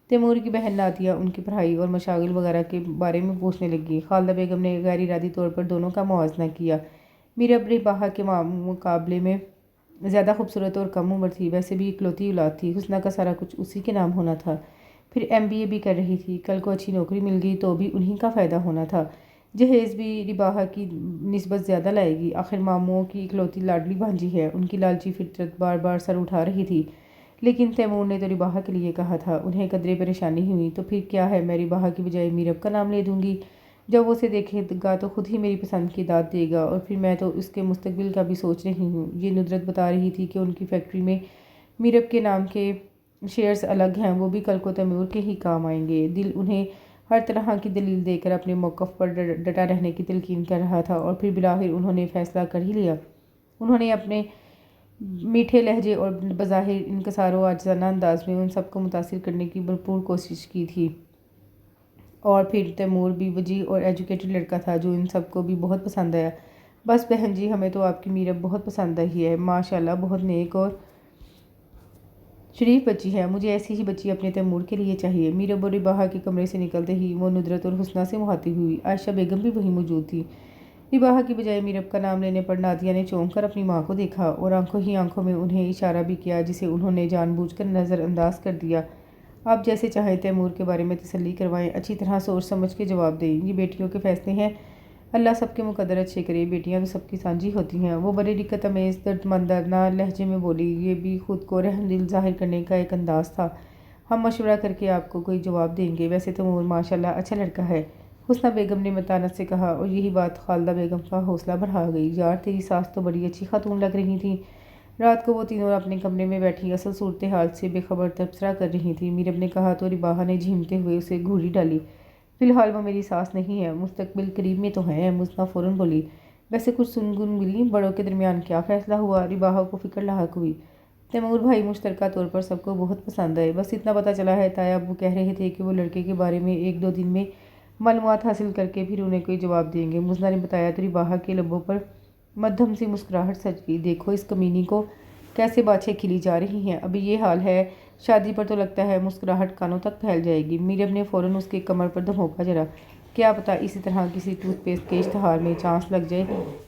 تیمور کی بہن نادیہ ان کی پڑھائی اور مشاغل وغیرہ کے بارے میں پوچھنے لگی۔ خالدہ بیگم نے غیر ارادی طور پر دونوں کا موازنہ کیا۔ میرب رباحہ کے مقابلے میں زیادہ خوبصورت اور کم عمر تھی، ویسے بھی اکلوتی اولاد تھی، حسنہ کا سارا کچھ اسی کے نام ہونا تھا۔ پھر MBA بھی کر رہی تھی، کل کو اچھی نوکری مل گئی تو بھی انہی کا فائدہ ہونا تھا۔ جہیز بھی رباحہ کی نسبت زیادہ لائے گی، آخر ماموں کی اکلوتی لاڈلی بھانجی ہے۔ ان کی لالچی فطرت بار بار سر اٹھا رہی تھی، لیکن تیمور نے تو رباحہ کے لیے کہا تھا۔ انہیں قدرے پریشانی ہوئی تو پھر کیا ہے، میں رباحہ کی بجائے میرب کا نام لے دوں گی۔ جب وہ اسے دیکھے گا تو خود ہی میری پسند کی داد دے گا، اور پھر میں تو اس کے مستقبل کا بھی سوچ رہی ہوں۔ یہ ندرت بتا رہی تھی کہ ان کی فیکٹری میں میرب کے نام کے شیئرز الگ ہیں، وہ بھی کل کو تیمور کے ہی کام آئیں گے۔ دل انہیں ہر طرح کی دلیل دے کر اپنے موقف پر ڈٹا رہنے کی تلقین کر رہا تھا، اور پھر بالآخر انہوں نے فیصلہ کر ہی لیا۔ انہوں نے اپنے میٹھے لہجے اور بظاہر انکسار و عاجزانہ انداز میں ان سب کو متاثر کرنے کی بھرپور کوشش کی تھی۔ اور پھر تیمور بھی وجیح اور ایجوکیٹڈ لڑکا تھا، جو ان سب کو بھی بہت پسند آیا۔ بس بہن جی، ہمیں تو آپ کی میرب بہت پسند آئی ہے، ماشاءاللہ بہت نیک اور شریف بچی ہے، مجھے ایسی ہی بچی اپنے تیمور کے لیے چاہیے۔ میرب اور رباحہ کے کمرے سے نکلتے ہی وہ ندرت اور حسنہ سے مخاطب ہوئی۔ عائشہ بیگم بھی وہیں موجود تھی۔ رباحہ کی بجائے میرب کا نام لینے پر نادیہ نے چونک کر اپنی ماں کو دیکھا اور آنکھوں ہی آنکھوں میں انہیں اشارہ بھی کیا، جسے انہوں نے جان بوجھ کر نظر انداز کر دیا۔ آپ جیسے چاہیں تیمور کے بارے میں تسلی کروائیں، اچھی طرح سوچ سمجھ کے جواب دیں، یہ بیٹیوں کے فیصلے ہیں، اللہ سب کے مقدر اچھے کرے، بیٹیاں تو سب کی سانجھی ہوتی ہیں۔ وہ بڑے رقت آمیز دردمندانہ لہجے میں بولی، یہ بھی خود کو رحم دل ظاہر کرنے کا ایک انداز تھا۔ ہم مشورہ کر کے آپ کو کوئی جواب دیں گے، ویسے تیمور ماشاءاللہ اچھا لڑکا ہے، حسنہ بیگم نے متانت سے کہا، اور یہی بات خالدہ بیگم کا حوصلہ بڑھا گئی۔ یار تیری ساس تو بڑی اچھی خاتون لگ رہی تھیں۔ رات کو وہ تینوں اپنے کمرے میں بیٹھی اصل صورتحال سے بے خبر تبصرہ کر رہی تھیں۔ میرب نے کہا تو رباحہ نے جھیمتے ہوئے اسے گھوری ڈالی۔ فی الحال وہ میری ساس نہیں ہے، مستقبل قریب میں تو ہے، مزنہ فوراً بولی۔ ویسے کچھ سنگن ملی، بڑوں کے درمیان کیا فیصلہ ہوا؟ رباحہ کو فکر لاحق ہوئی۔ تیمور بھائی مشترکہ طور پر سب کو بہت پسند آئے، بس اتنا پتہ چلا ہے، تایا ابو کہہ رہے تھے کہ وہ لڑکے کے بارے میں 1-2 دن میں معلومات حاصل کر کے پھر انہیں کوئی جواب دیں گے۔ مزنہ نے بتایا تو رباحہ کے لبوں پر مدھم سی مسکراہٹ سج گئی۔ دیکھو اس کمینی کو، کیسے باچھیں کھلی جا رہی ہیں، ابھی یہ حال ہے، شادی پر تو لگتا ہے مسکراہٹ کانوں تک پھیل جائے گی۔ میرب نے فوراً اس کے کمر پر دھموکا جڑا، کیا پتہ اسی طرح کسی ٹوتھ پیسٹ کے اشتہار میں چانس لگ جائے،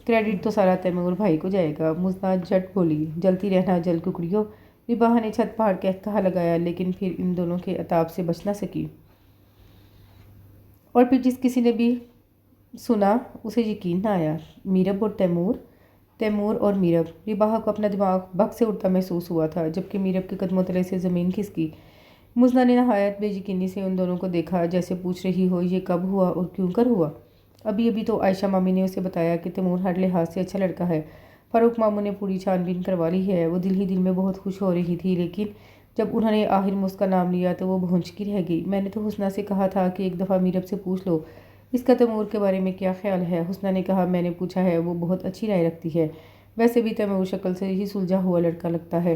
کریڈٹ تو سارا تیمور بھائی کو جائے گا۔ مزنہ جھٹ بولی، جلتی رہنا جل ککڑیوں۔ رباحہ نے چھت پھاڑ کے کہا لگایا، لیکن پھر ان دونوں کے عتاب سے بچ نہ سکی، اور پھر جس کسی نے بھی سنا اسے یقین نہ آیا۔ میرب اور تیمور، تیمور اور میرب۔ رباحہ کو اپنا دماغ بھگ سے اڑتا محسوس ہوا تھا، جبکہ میرب کے قدموں تلے سے زمین کھسکی۔ مزنہ نے نہایت بے یقینی سے ان دونوں کو دیکھا، جیسے پوچھ رہی ہو یہ کب ہوا اور کیوں کر ہوا۔ ابھی تو عائشہ مامی نے اسے بتایا کہ تیمور ہر لحاظ سے اچھا لڑکا ہے، فاروق ماموں نے پوری چھان بین کروا لی ہے۔ وہ دل ہی دل میں بہت خوش ہو رہی تھی، لیکن جب انہوں نے آخر میں اس کا نام لیا تو وہ بھونچکی رہ گئی۔ میں نے تو حسنہ سے کہا تھا کہ ایک دفعہ میرب سے پوچھ لو اس کا تیمور کے بارے میں کیا خیال ہے۔ حسنہ نے کہا، میں نے پوچھا ہے، وہ بہت اچھی رائے رکھتی ہے، ویسے بھی تیمور شکل سے ہی سلجھا ہوا لڑکا لگتا ہے،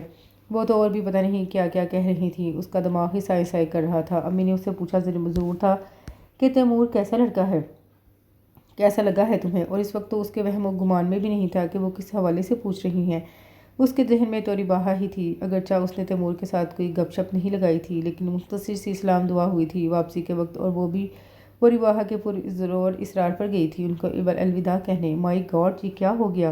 وہ تو اور بھی پتہ نہیں کیا کیا کہہ رہی تھی، اس کا دماغ ہی سائے سائے کر رہا تھا۔ امی نے اس سے پوچھا ضرور تھا کہ تیمور کیسا لڑکا ہے، کیسا لگا ہے تمہیں؟ اور اس وقت تو اس کے وہم و گمان میں بھی نہیں تھا کہ وہ کس حوالے سے پوچھ رہی ہیں۔ اس کے ذہن میں تو رباحہ ہی تھی، اگرچہ اس نے تیمور کے ساتھ کوئی گپ شپ نہیں لگائی تھی، لیکن مختصر سی سلام دعا ہوئی تھی واپسی کے وقت، اور وہ رباحہ کے پرزور اصرار پر گئی تھی ان کو الوداع کہنے۔ مائی گاڈ، یہ کیا ہو گیا؟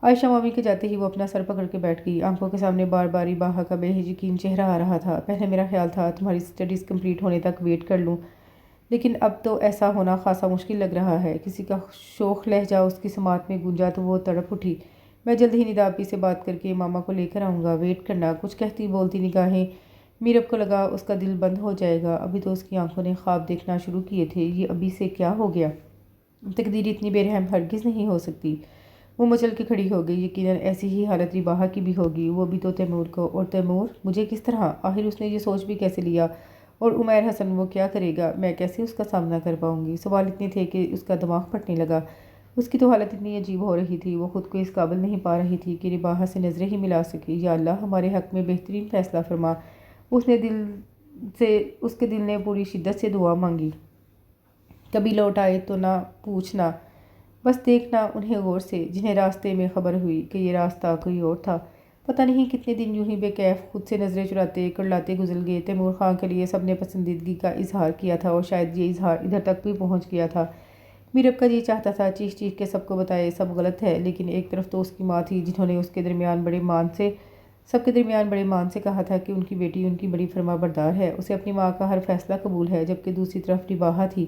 عائشہ مامی کے جاتے ہی وہ اپنا سر پکڑ کے بیٹھ گئی۔ آنکھوں کے سامنے بار بار رباحہ کا بے یقین چہرہ آ رہا تھا۔ پہلے میرا خیال تھا تمہاری اسٹڈیز کمپلیٹ ہونے تک ویٹ کر لوں، لیکن اب تو ایسا ہونا خاصا مشکل لگ رہا ہے۔ کسی کا شوخ لہجہ اس کی سماعت میں گونجا تو وہ تڑپ اٹھی۔ میں جلد ہی ندا آپی سے بات کر کے ماما کو لے کر آؤں گا، ویٹ کرنا۔ کچھ کہتی بولتی نگاہیں میرب کو لگا اس کا دل بند ہو جائے گا، ابھی تو اس کی آنکھوں نے خواب دیکھنا شروع کیے تھے، یہ ابھی سے کیا ہو گیا؟ تقدیر اتنی بے رحم ہرگز نہیں ہو سکتی۔ وہ مچل کے کھڑی ہو گئی۔ یقیناً ایسی ہی حالت رباحہ کی بھی ہوگی، وہ بھی تو تیمور کو۔ اور تیمور مجھے کس طرح؟ آخر اس نے یہ سوچ بھی کیسے لیا؟ اور عمیر حسن وہ کیا کرے گا؟ میں کیسے اس کا سامنا کر پاؤں گی؟ سوال اتنے تھے کہ اس کا دماغ پھٹنے لگا۔ اس کی تو حالت اتنی عجیب ہو رہی تھی، وہ خود کو اس قابل نہیں پا رہی تھی کہ رباحہ سے نظریں ہی ملا سکے۔ یا اللہ، ہمارے حق میں بہترین فیصلہ فرما۔ اس کے دل نے پوری شدت سے دعا مانگی۔ کبھی لوٹ آئے تو نہ پوچھنا، بس دیکھنا انہیں غور سے، جنہیں راستے میں خبر ہوئی کہ یہ راستہ کوئی اور تھا۔ پتہ نہیں کتنے دن یوں ہی بے کیف خود سے نظریں چراتے کرلاتے گزر گئے۔ تیمور خان کے لیے سب نے پسندیدگی کا اظہار کیا تھا، اور شاید یہ اظہار ادھر تک بھی پہنچ گیا تھا۔ میرب کا جی چاہتا تھا چیخ چیخ کے سب کو بتائے سب غلط ہے، لیکن ایک طرف تو اس کی ماں تھی جنہوں نے سب کے درمیان بڑے مان سے کہا تھا کہ ان کی بیٹی ان کی بڑی فرما بردار ہے، اسے اپنی ماں کا ہر فیصلہ قبول ہے، جبکہ دوسری طرف رباحہ تھی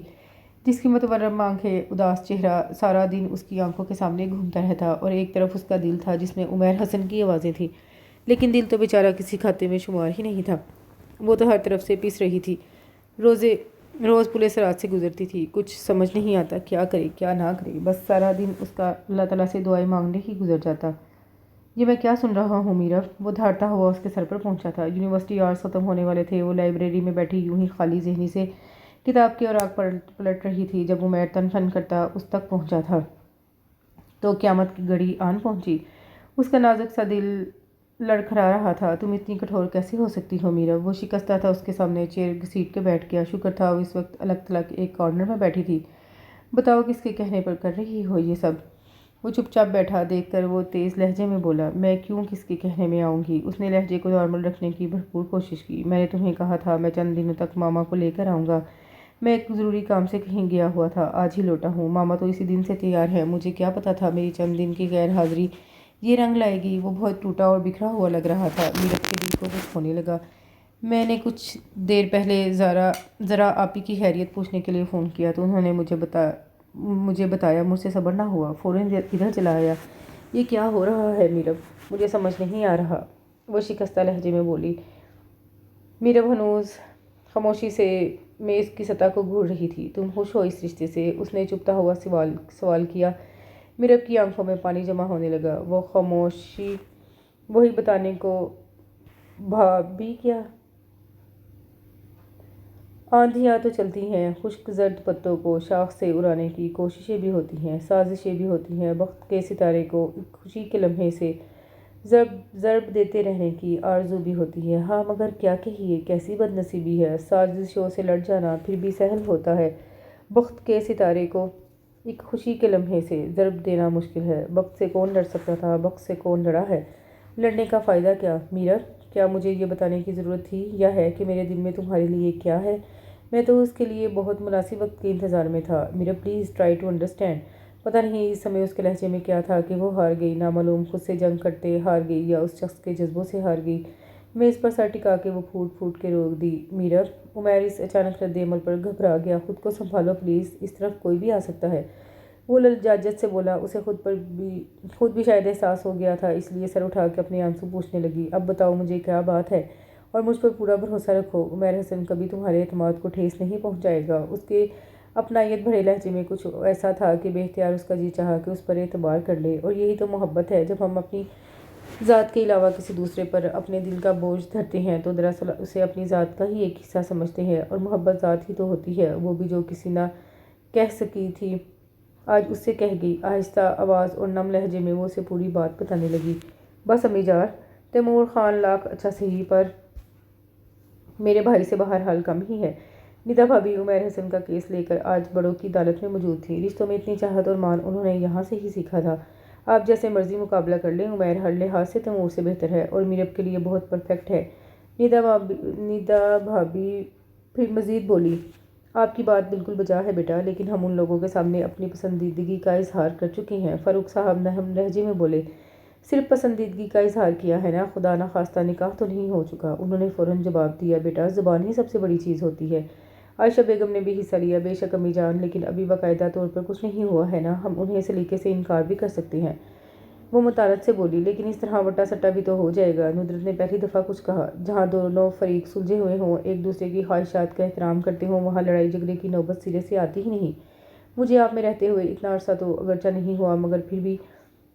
جس کی متورم آنکھیں، اداس چہرہ سارا دن اس کی آنکھوں کے سامنے گھومتا رہتا، اور ایک طرف اس کا دل تھا جس میں عمیر حسن کی آوازیں تھیں، لیکن دل تو بیچارہ کسی کھاتے میں شمار ہی نہیں تھا۔ وہ تو ہر طرف سے پس رہی تھی، روز پولیس رات سے گزرتی تھی، کچھ سمجھ نہیں آتا کیا کرے کیا نہ کرے، بس سارا دن اس کا اللہ تعالیٰ سے دعائیں مانگنے ہی گزر جاتا۔ یہ میں کیا سن رہا ہوں میرب؟ وہ دھاڑتا ہوا اس کے سر پر پہنچا تھا۔ یونیورسٹی آورز ختم ہونے والے تھے، وہ لائبریری میں بیٹھی یوں ہی خالی ذہنی سے کتاب کے اوراق پلٹ رہی تھی، جب عمیر تن تن کرتا اس تک پہنچا تھا تو قیامت کی گھڑی آن پہنچی۔ اس کا نازک سا دل لڑکھڑا رہا تھا۔ تم اتنی کٹھور کیسے ہو سکتی ہو میرب؟ وہ شکستہ تھا اس کے سامنے چیئر گھسیٹ کے بیٹھ گیا۔ شکر تھا وہ اس وقت الگ تھلگ ایک کارنر میں بیٹھی تھی۔ بتاؤ کس کے کہنے پر کر رہی ہو یہ سب؟ وہ چپ چاپ بیٹھا دیکھ کر وہ تیز لہجے میں بولا، میں کیوں کس کے کہنے میں آؤں گی؟ اس نے لہجے کو نارمل رکھنے کی بھرپور کوشش کی۔ میں نے تمہیں کہا تھا میں چند دنوں تک ماما کو لے کر آؤں گا، میں ایک ضروری کام سے کہیں گیا ہوا تھا، آج ہی لوٹا ہوں۔ ماما تو اسی دن سے تیار ہے، مجھے کیا پتا تھا میری چند دن کی غیر حاضری یہ رنگ لائے گی۔ وہ بہت ٹوٹا اور بکھرا ہوا لگ رہا تھا۔ میرب کے دل کو کچھ ہونے لگا۔ میں نے کچھ دیر پہلے ذرا آپی کی خیریت پوچھنے کے لیے فون کیا تو انہوں نے مجھے بتایا، مجھ سے صبر نہ ہوا، فوراً ادھر چلا آیا۔ یہ کیا ہو رہا ہے میرب؟ مجھے سمجھ نہیں آ رہا، وہ شکستہ لہجے میں بولی۔ میرب ہنوز خاموشی سے میز کی سطح کو گھور رہی تھی۔ تم خوش ہو اس رشتے سے؟ اس نے چپتا ہوا سوال کیا۔ میرب کی آنکھوں میں پانی جمع ہونے لگا۔ وہ خاموشی وہی بتانے کو بھی کیا؟ آندھیاں تو چلتی ہیں، خشک زرد پتوں کو شاخ سے اڑانے کی کوششیں بھی ہوتی ہیں، سازشیں بھی ہوتی ہیں، وقت کے ستارے کو ایک خوشی کے لمحے سے ضرب دیتے رہنے کی آرزو بھی ہوتی ہے۔ ہاں مگر کیا کہیے، کیسی بد نصیبی ہے، سازشوں سے لڑ جانا پھر بھی سہل ہوتا ہے، وقت کے ستارے کو ایک خوشی کے لمحے سے ضرب دینا مشکل ہے۔ وقت سے کون لڑ سکتا تھا، وقت سے کون لڑا ہے؟ لڑنے کا فائدہ کیا؟ میرب، کیا مجھے یہ بتانے کی ضرورت تھی یا ہے کہ میرے دل میں تمہارے لیے کیا ہے؟ میں تو اس کے لیے بہت مناسب وقت کے انتظار میں تھا۔ Meerab please try to understand. پتہ نہیں اس سمے اس کے لہجے میں کیا تھا کہ وہ ہار گئی، نامعلوم خود سے جنگ کرتے ہار گئی یا اس شخص کے جذبوں سے ہار گئی۔ میں اس پر سر ٹکا کے وہ پھوٹ پھوٹ کے رو دی۔ میرب، عمیر اس اچانک رد عمل پر گھبرا گیا۔ خود کو سنبھالو پلیز، اس طرف کوئی بھی آ سکتا ہے، وہ لجاجت سے بولا۔ اسے خود بھی شاید احساس ہو گیا تھا، اس لیے سر اٹھا کے اپنے آنسو پوچھنے لگی۔ اب بتاؤ مجھے کیا بات ہے، اور مجھ پر پورا بھروسہ رکھو، عمیر حسن کبھی تمہارے اعتماد کو ٹھیس نہیں پہنچائے گا۔ اس کے اپنائیت بھرے لہجے میں کچھ ایسا تھا کہ بے اختیار اس کا جی چاہا کہ اس پر اعتبار کر لے، اور یہی تو محبت ہے۔ جب ہم اپنی ذات کے علاوہ کسی دوسرے پر اپنے دل کا بوجھ دھرتے ہیں تو دراصل اسے اپنی ذات کا ہی ایک حصہ سمجھتے ہیں، اور محبت ذات ہی تو ہوتی ہے۔ وہ بھی جو کسی نہ کہہ سکی تھی آج اس سے کہہ گئی۔ آہستہ آواز اور نم لہجے میں وہ اسے پوری بات بتانے لگی۔ بس امی جان، تیمور خان لاکھ اچھا صحیح پر میرے بھائی سے بہرحال کم ہی ہے۔ ندا بھابی عمیر حسن کا کیس لے کر آج بڑوں کی عدالت میں موجود تھی۔ رشتوں میں اتنی چاہت اور مان انہوں نے یہاں سے ہی سیکھا تھا۔ آپ جیسے مرضی مقابلہ کر لیں، عمیر ہر لحاظ سے تیمور سے بہتر ہے اور میرب کے لیے بہت پرفیکٹ ہے۔ ندا بھابی پھر مزید بولی، آپ کی بات بالکل بجا ہے بیٹا، لیکن ہم ان لوگوں کے سامنے اپنی پسندیدگی کا اظہار کر چکے ہیں۔ فاروق صاحب نرم لہجے میں بولے، صرف پسندیدگی کا اظہار کیا ہے نا، خدا نخواستہ نکاح تو نہیں ہو چکا؟ انہوں نے فوراً جواب دیا، بیٹا زبان ہی سب سے بڑی چیز ہوتی ہے۔ عائشہ بیگم نے بھی حصہ لیا، بے شک امی جان، لیکن ابھی باقاعدہ طور پر کچھ نہیں ہوا ہے نا، ہم انہیں سلیقے سے انکار بھی کر سکتے ہیں۔ وہ متانت سے بولی، لیکن اس طرح وٹا سٹا بھی تو ہو جائے گا۔ ندرت نے پہلی دفعہ کچھ کہا۔ جہاں دونوں فریق سلجھے ہوئے ہوں، ایک دوسرے کی خواہشات کا احترام کرتے ہوں، وہاں لڑائی جھگڑے کی نوبت سرے سے آتی ہی نہیں۔ مجھے آپ میں رہتے ہوئے اتنا عرصہ تو اگرچہ نہیں ہوا، مگر پھر بھی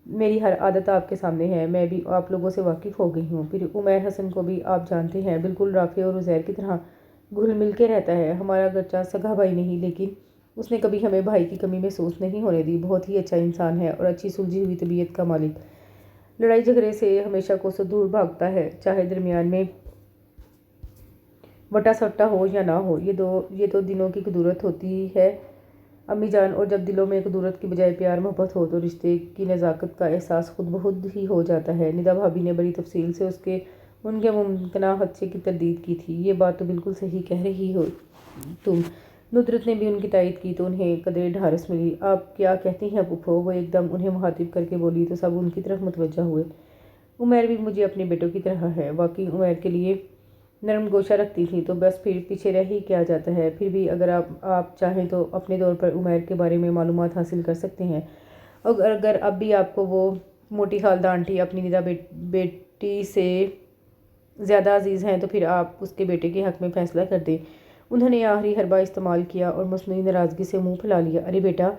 میری ہر عادت آپ کے سامنے ہے، میں بھی آپ لوگوں سے واقف ہو گئی ہوں۔ پھر عمیر حسن کو بھی آپ جانتے ہیں، بالکل رافع اور عزیر کی طرح گھل مل کے رہتا ہے۔ ہمارا اگرچہ سگا بھائی نہیں، لیکن اس نے کبھی ہمیں بھائی کی کمی محسوس نہیں ہونے دی۔ بہت ہی اچھا انسان ہے اور اچھی سلجھی ہوئی طبیعت کا مالک۔ لڑائی جھگڑے سے ہمیشہ کوسوں دور بھاگتا ہے، چاہے درمیان میں وٹا سٹا ہو یا نہ ہو۔ یہ تو دنوں کی قدرت ہوتی ہے امی جان، اور جب دلوں میں قدرت کی بجائے پیار محبت ہو تو رشتے کی نزاکت کا احساس خود بخود ہی ہو جاتا ہے۔ ندا بھابی نے بڑی تفصیل سے ان کے ممکنہ خدشے کی تردید کی تھی۔ یہ بات تو بالکل صحیح کہہ رہی ہو تم۔ ندرت نے بھی ان کی تائید کی تو انہیں قدرے ڈھارس ملی۔ آپ کیا کہتی ہیں پھپھو؟ وہ ایک دم انہیں مخاطب کر کے بولی تو سب ان کی طرف متوجہ ہوئے۔ عمیر بھی مجھے اپنے بیٹوں کی طرح ہے، واقعی عمیر کے لیے نرم گوشہ رکھتی تھی تو بس پھر پیچھے رہ ہی کیا جاتا ہے۔ پھر بھی اگر آپ چاہیں تو اپنے طور پر عمیر کے بارے میں معلومات حاصل کر سکتے ہیں۔ اگر اب بھی آپ کو وہ موٹی خالدہ آنٹی اپنی ندا بیٹی سے زیادہ عزیز ہیں تو پھر آپ اس کے بیٹے کے حق میں فیصلہ کر دیں۔ انہوں نے آخری حربہ استعمال کیا اور مصنوعی ناراضگی سے منہ پھیلا لیا۔ ارے بیٹا،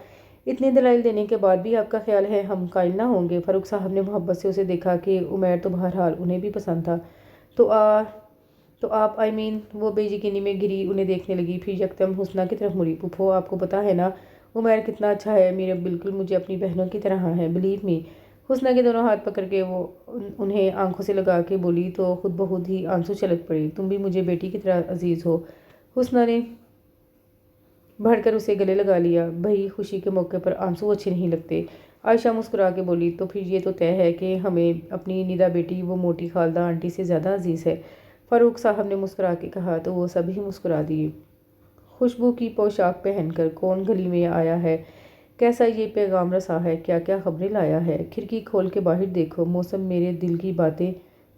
اتنے دلائل دینے کے بعد بھی آپ کا خیال ہے ہم قائل نہ ہوں گے؟ فاروق صاحب نے محبت سے اسے دیکھا کہ عمیر تو بہرحال انہیں بھی پسند تھا۔ تو آپ وہ بے یقینی میں گری انہیں دیکھنے لگی، پھر یکدم حسنہ کی طرف مڑی۔ پھپھو، آپ کو پتہ ہے نا عمیر کتنا اچھا ہے؟ میرب بالکل مجھے اپنی بہنوں کی طرح ہے، بلیو می۔ حسنہ کے دونوں ہاتھ پکڑ کے وہ انہیں آنکھوں سے لگا کے بولی تو خود بخود ہی آنسو چھلک پڑے۔ تم بھی مجھے بیٹی کی طرح عزیز ہو۔ حسنہ نے بڑھ کر اسے گلے لگا لیا۔ بھئی خوشی کے موقع پر آنسو اچھے نہیں لگتے۔ عائشہ مسکرا کے بولی، تو پھر یہ تو طے ہے کہ ہمیں اپنی ندا بیٹی وہ موٹی خالدہ آنٹی سے زیادہ عزیز ہے۔ فاروق صاحب نے مسکرا کے کہا تو وہ سب ہی مسکرا دیے۔ خوشبو کی پوشاک پہن کر کون گلی میں آیا ہے؟ کیسا یہ پیغام رساں ہے؟ کیا کیا خبریں لایا ہے؟ کھڑکی کھول کے باہر دیکھو، موسم میرے دل کی باتیں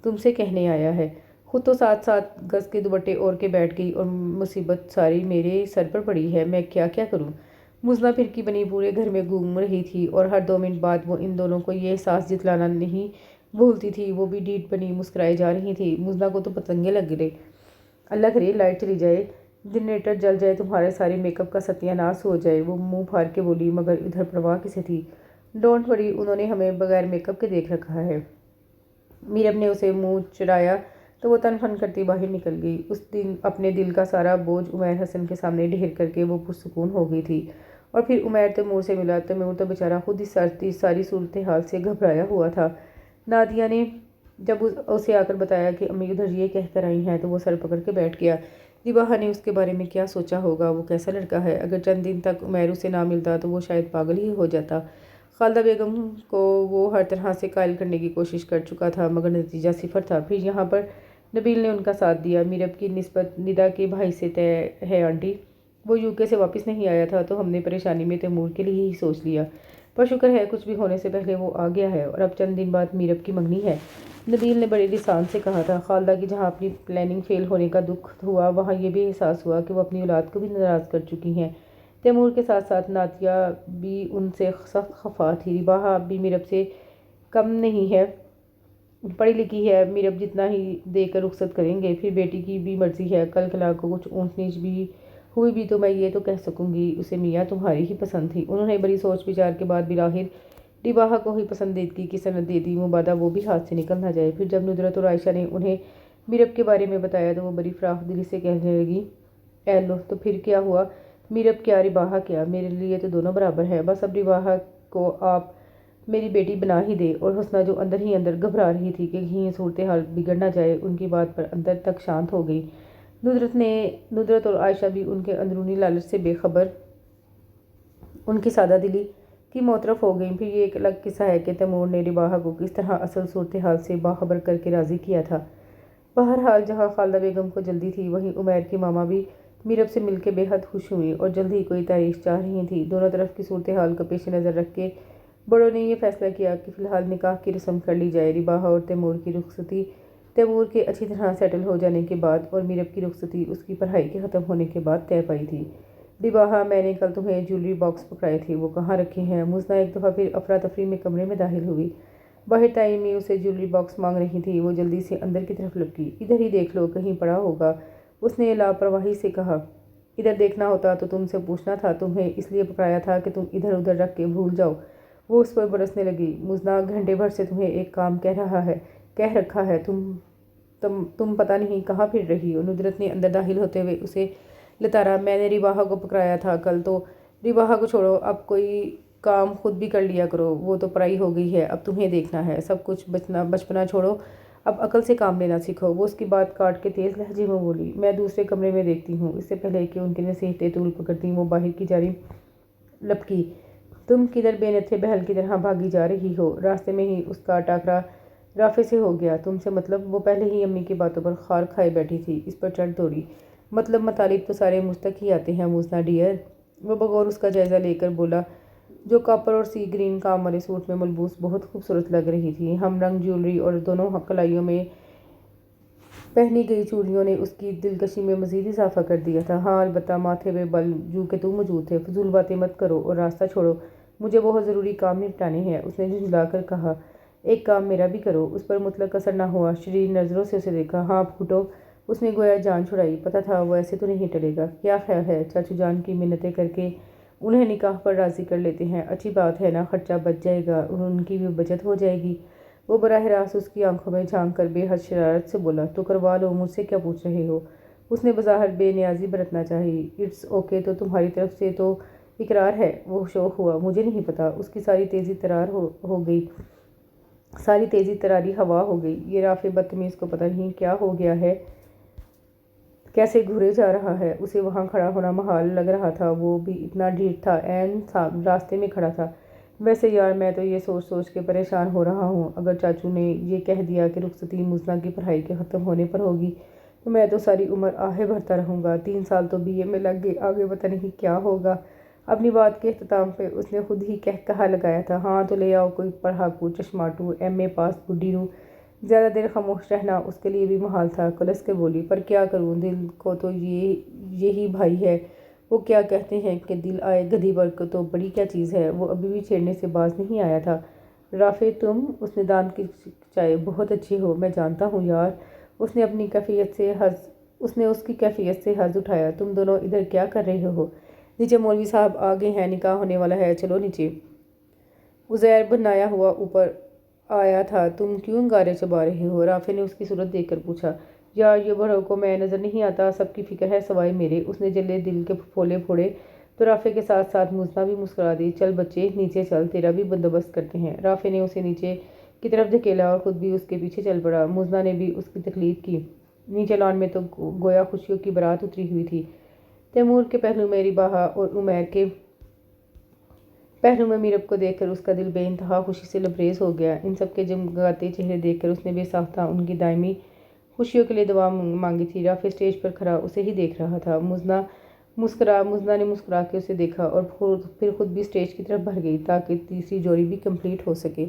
تم سے کہنے آیا ہے۔ خود تو 7 گز کے دوپٹے اوڑھ کے بیٹھ گئی اور مصیبت ساری میرے سر پر پڑی ہے، میں کیا کروں؟ مزنہ پھرکی بنی پورے گھر میں گھوم رہی تھی اور ہر 2 منٹ بعد وہ ان دونوں کو یہ احساس جتلانا نہیں بھولتی تھی۔ وہ بھی ڈیڈ بنی مسکرائے جا رہی تھی۔ مزنہ کو تو پتنگے لگ گئے۔ اللہ کرے لائٹ چلی جائے، جنریٹر جل جائے، تمہارے سارے میک اپ کا ستیہ ناش ہو جائے۔ وہ منہ پھاڑ کے بولی، مگر ادھر پرواہ کسے تھی؟ ڈونٹ وری، انہوں نے ہمیں بغیر میک اپ کے دیکھ رکھا ہے۔ میرب نے اسے منہ چڑھایا تو وہ تن فن کرتی باہر نکل گئی۔ اس دن اپنے دل کا سارا بوجھ عمیر حسن کے سامنے ڈھیر کر کے وہ پرسکون ہو گئی تھی۔ اور پھر عمیر تیمور سے ملا۔ تیمور تو بیچارہ خود اس ساری صورتحال سے گھبرایا ہوا تھا۔ نادیہ نے جب اسے آ کر بتایا کہ امی ادھر یہ کہہ کر آئی ہیں تو وہ سر پکڑ کے بیٹھ گیا۔ رباہا نے اس کے بارے میں کیا سوچا ہوگا؟ وہ کیسا لڑکا ہے؟ اگر چند دن تک عمیر اسے نہ ملتا تو وہ شاید پاگل ہی ہو جاتا۔ خالدہ بیگم کو وہ ہر طرح سے قائل کرنے کی کوشش کر چکا تھا، مگر نتیجہ صفر تھا۔ پھر یہاں پر نبیل نے ان کا ساتھ دیا۔ میرب کی نسبت ندا کے بھائی سے طے ہے آنٹی، وہ یوکے سے واپس نہیں آیا تھا تو ہم نے پریشانی میں تیمور کے لیے ہی سوچ لیا، پر شکر ہے کچھ بھی ہونے سے پہلے وہ آ گیا ہے، اور اب چند دن بعد میرب کی منگنی ہے۔ نبیل نے بڑے لسان سے کہا تھا۔ خالدہ کی جہاں اپنی پلاننگ فیل ہونے کا دکھ ہوا، وہاں یہ بھی احساس ہوا کہ وہ اپنی اولاد کو بھی ناراض کر چکی ہیں۔ تیمور کے ساتھ ساتھ نادیہ بھی ان سے سخت خفا تھی۔ رباہا اب بھی میرب سے کم نہیں ہے، پڑھی لکھی ہے، میرب جتنا ہی دے کر رخصت کریں گے۔ پھر بیٹی کی بھی مرضی ہے، کل کلا کو کچھ اونچ نیچ بھی ہوئی بھی تو میں یہ تو کہہ سکوں گی اسے میاں تمہاری ہی پسند تھی۔ انہوں نے بڑی سوچ وچار کے بعد بالآخر رباہا کو ہی پسندیدگی کی سند دے دی، مبادا وہ بھی ہاتھ سے نکل نہ جائے۔ پھر جب ندرت اور عائشہ نے انہیں میرب کے بارے میں بتایا تو وہ بڑی فراخ دلی سے کہنے لگی، اے لو، تو پھر کیا ہوا؟ میرب کیا رباہا کیا، میرے لیے تو دونوں برابر ہیں، بس اب رباہا کو آپ میری بیٹی بنا ہی دے۔ اور حسنہ جو اندر ہی اندر گھبرا رہی تھی کہ کہیں یہ صورتحال بگڑ نہ جائے، ان کی بات پر اندر تک شانت ہو گئی۔ ندرت اور عائشہ بھی ان کے اندرونی لالچ سے بے خبر ان کی سادہ دلی کی موطرف ہو گئیں۔ پھر یہ ایک الگ قصہ ہے کہ تیمور نے رباحہ کو کس طرح اصل صورتحال سے باخبر کر کے راضی کیا تھا۔ بہرحال جہاں خالدہ بیگم کو جلدی تھی، وہیں عمیر کی ماما بھی میرب سے مل کے بے حد خوش ہوئیں اور جلد ہی کوئی تاریخ چاہ رہی تھیں۔ دونوں طرف کی صورتحال کو پیش نظر رکھ کے بڑوں نے یہ فیصلہ کیا کہ فی الحال نکاح کی رسم کر لی جائے۔ رباحہ اور تیمور کی رخصتی تیمور کے اچھی طرح سیٹل ہو جانے کے بعد اور میرب کی رخصتی اس کی پڑھائی کے ختم ہونے کے بعد طے پائی تھی۔ رباحہ، میں نے کل تمہیں جیولری باکس پکڑائے تھے، وہ کہاں رکھے ہیں؟ مزنہ ایک دفعہ پھر افراتفری میں کمرے میں داخل ہوئی۔ باہر تائمی اسے جیولری باکس مانگ رہی تھی، وہ جلدی سے اندر کی طرف لپکی۔ ادھر ہی دیکھ لو، کہیں پڑا ہوگا، اس نے لاپرواہی سے کہا۔ ادھر دیکھنا ہوتا تو تم سے پوچھنا تھا، تمہیں اس لیے پکڑایا تھا کہ تم ادھر ادھر رکھ کے بھول جاؤ۔ وہ اس پر برسنے لگی۔ مزنہ، گھنٹے بھر سے تمہیں ایک کام کہہ رکھا ہے، تم پتہ نہیں کہاں پھر رہی ہو۔ ندرت نے اندر داخل ہوتے ہوئے اسے لتارا۔ میں نے رباحہ کو پکڑایا تھا کل تو۔ رباحہ کو چھوڑو، اب کوئی کام خود بھی کر لیا کرو، وہ تو پرائی ہو گئی ہے، اب تمہیں دیکھنا ہے۔ سب کچھ بچپنا چھوڑو، اب عقل سے کام لینا سیکھو۔ وہ اس کی بات کاٹ کے تیز لہجے میں بولی۔ میں دوسرے کمرے میں دیکھتی ہوں۔ اس سے پہلے کہ ان کی نصیحتیں طول پکڑتیں، وہ باہر کی جانب لپکی۔ تم کدھر بے نتھے بہل کی طرح بھاگی جا رہی ہو؟ راستے میں ہی اس کا ٹاکرا رافع سے ہو گیا۔ تم سے مطلب؟ وہ پہلے ہی امی کی باتوں پر خار کھائے بیٹھی تھی، اس پر چڑھ دوڑی۔ مطالب تو سارے مجھ تک ہی آتے ہیں مزنہ ڈیئر۔ وہ بغور اس کا جائزہ لے کر بولا، جو کاپر اور سی گرین کام والے سوٹ میں ملبوس بہت خوبصورت لگ رہی تھی۔ ہم رنگ جیولری اور دونوں کلائیوں میں پہنی گئی چوڑیوں نے اس کی دلکشی میں مزید اضافہ کر دیا تھا۔ ہاں البتہ ماتھے پہ بل جو کہ تم موجود تھے۔ فضول باتیں مت کرو اور راستہ چھوڑو، مجھے بہت ضروری کام نپٹانے ہیں، اس نے جھنجھلا کر کہا۔ ایک کام میرا بھی کرو۔ اس پر مطلق اثر نہ ہوا، شریر نظروں سے اسے دیکھا۔ ہاں پھوٹو، اس نے گویا جان چھڑائی۔ پتہ تھا وہ ایسے تو نہیں ٹلے گا۔ کیا خیال ہے چاچو جان کی منتیں کر کے انہیں نکاح پر راضی کر لیتے ہیں؟ اچھی بات ہے نا، خرچہ بچ جائے گا اور ان کی بھی بچت ہو جائے گی۔ وہ براہ راست اس کی آنکھوں میں جھانک کر بے حد شرارت سے بولا، تو کروا لو، مجھ سے کیا پوچھ رہے ہو؟ اس نے بظاہر بے نیازی برتنا چاہی۔ اٹس اوکے، تو تمہاری طرف سے تو اقرار ہے؟ وہ شوق ہوا۔ مجھے نہیں پتا۔ اس کی ساری تیزی تراری ہوا ہو گئی۔ یہ رافع بدتمیز کو پتہ نہیں کیا ہو گیا ہے، کیسے گھورے جا رہا ہے۔ اسے وہاں کھڑا ہونا محال لگ رہا تھا، وہ بھی اتنا ڈھیٹ تھا، عین راستے میں کھڑا تھا۔ ویسے یار، میں تو یہ سوچ کے پریشان ہو رہا ہوں، اگر چاچو نے یہ کہہ دیا کہ رخصتی مزنہ کی پڑھائی کے ختم ہونے پر ہوگی تو میں تو ساری عمر آہیں بھرتا رہوں گا۔ 3 سال تو BA میں لگ گئے، آگے پتہ نہیں کیا ہوگا۔ اپنی بات کے اختتام پہ اس نے خود ہی کہا لگایا تھا، ہاں تو لے آؤ کوئی پڑھاکو، چشماٹو، MA پاس بڈھی رو۔ زیادہ دیر خاموش رہنا اس کے لیے بھی محال تھا۔ کلس کے بولی، پر کیا کروں، دل کو تو یہی بھائی ہے۔ وہ کیا کہتے ہیں کہ دل آئے گدھی پر تو بڑی کیا چیز ہے۔ وہ ابھی بھی چھیڑنے سے باز نہیں آیا تھا۔ رافع تم، اس نے دانت کھچائے، بہت اچھے ہو، میں جانتا ہوں یار۔ اس نے اس کی کیفیت سے حظ اٹھایا۔ تم دونوں ادھر کیا کر رہے ہو؟ نیچے مولوی صاحب آ گئے ہیں، نکاح ہونے والا ہے، چلو نیچے۔ عزیر بنایا ہوا اوپر آیا تھا۔ تم کیوں انگارے چبا رہے ہو؟ رافع نے اس کی صورت دیکھ کر پوچھا۔ یار یہ بڑوں کو میں نظر نہیں آتا، سب کی فکر ہے سوائے میرے۔ اس نے جلے دل کے پھولے پھوڑے تو رافع کے ساتھ ساتھ مزنہ بھی مسکرا دی۔ چل بچے نیچے چل، تیرا بھی بندوبست کرتے ہیں۔ رافع نے اسے نیچے کی طرف دھکیلا اور خود بھی اس کے پیچھے چل پڑا۔ مزنہ نے بھی اس کی تقلید کی۔ نیچے لان میں تو گویا خوشیوں کی بارات اتری ہوئی تھی۔ تیمور کے پہلو میں رباحہ اور عمیر کے پہلو میں میرب کو دیکھ کر اس کا دل بے انتہا خوشی سے لبریز ہو گیا۔ ان سب کے جگمگاتے چہرے دیکھ کر اس نے بے ساختہ ان کی دائمی خوشیوں کے لیے دعا مانگی تھی۔ رافع اسٹیج پر کھڑا اسے ہی دیکھ رہا تھا۔ مزنہ نے مسکرا کے اسے دیکھا اور پھر خود بھی اسٹیج کی طرف بڑھ گئی تاکہ تیسری جوڑی بھی کمپلیٹ ہو سکے۔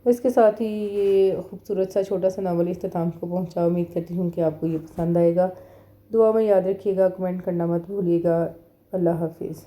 اس کے ساتھ ہی یہ خوبصورت سا چھوٹا سا ناول اختتام کو پہنچا۔ امید کرتی ہوں کہ آپ کو یہ پسند آئے گا۔ دعا میں یاد رکھیے گا، کمنٹ کرنا مت بھولیے گا۔ اللہ حافظ۔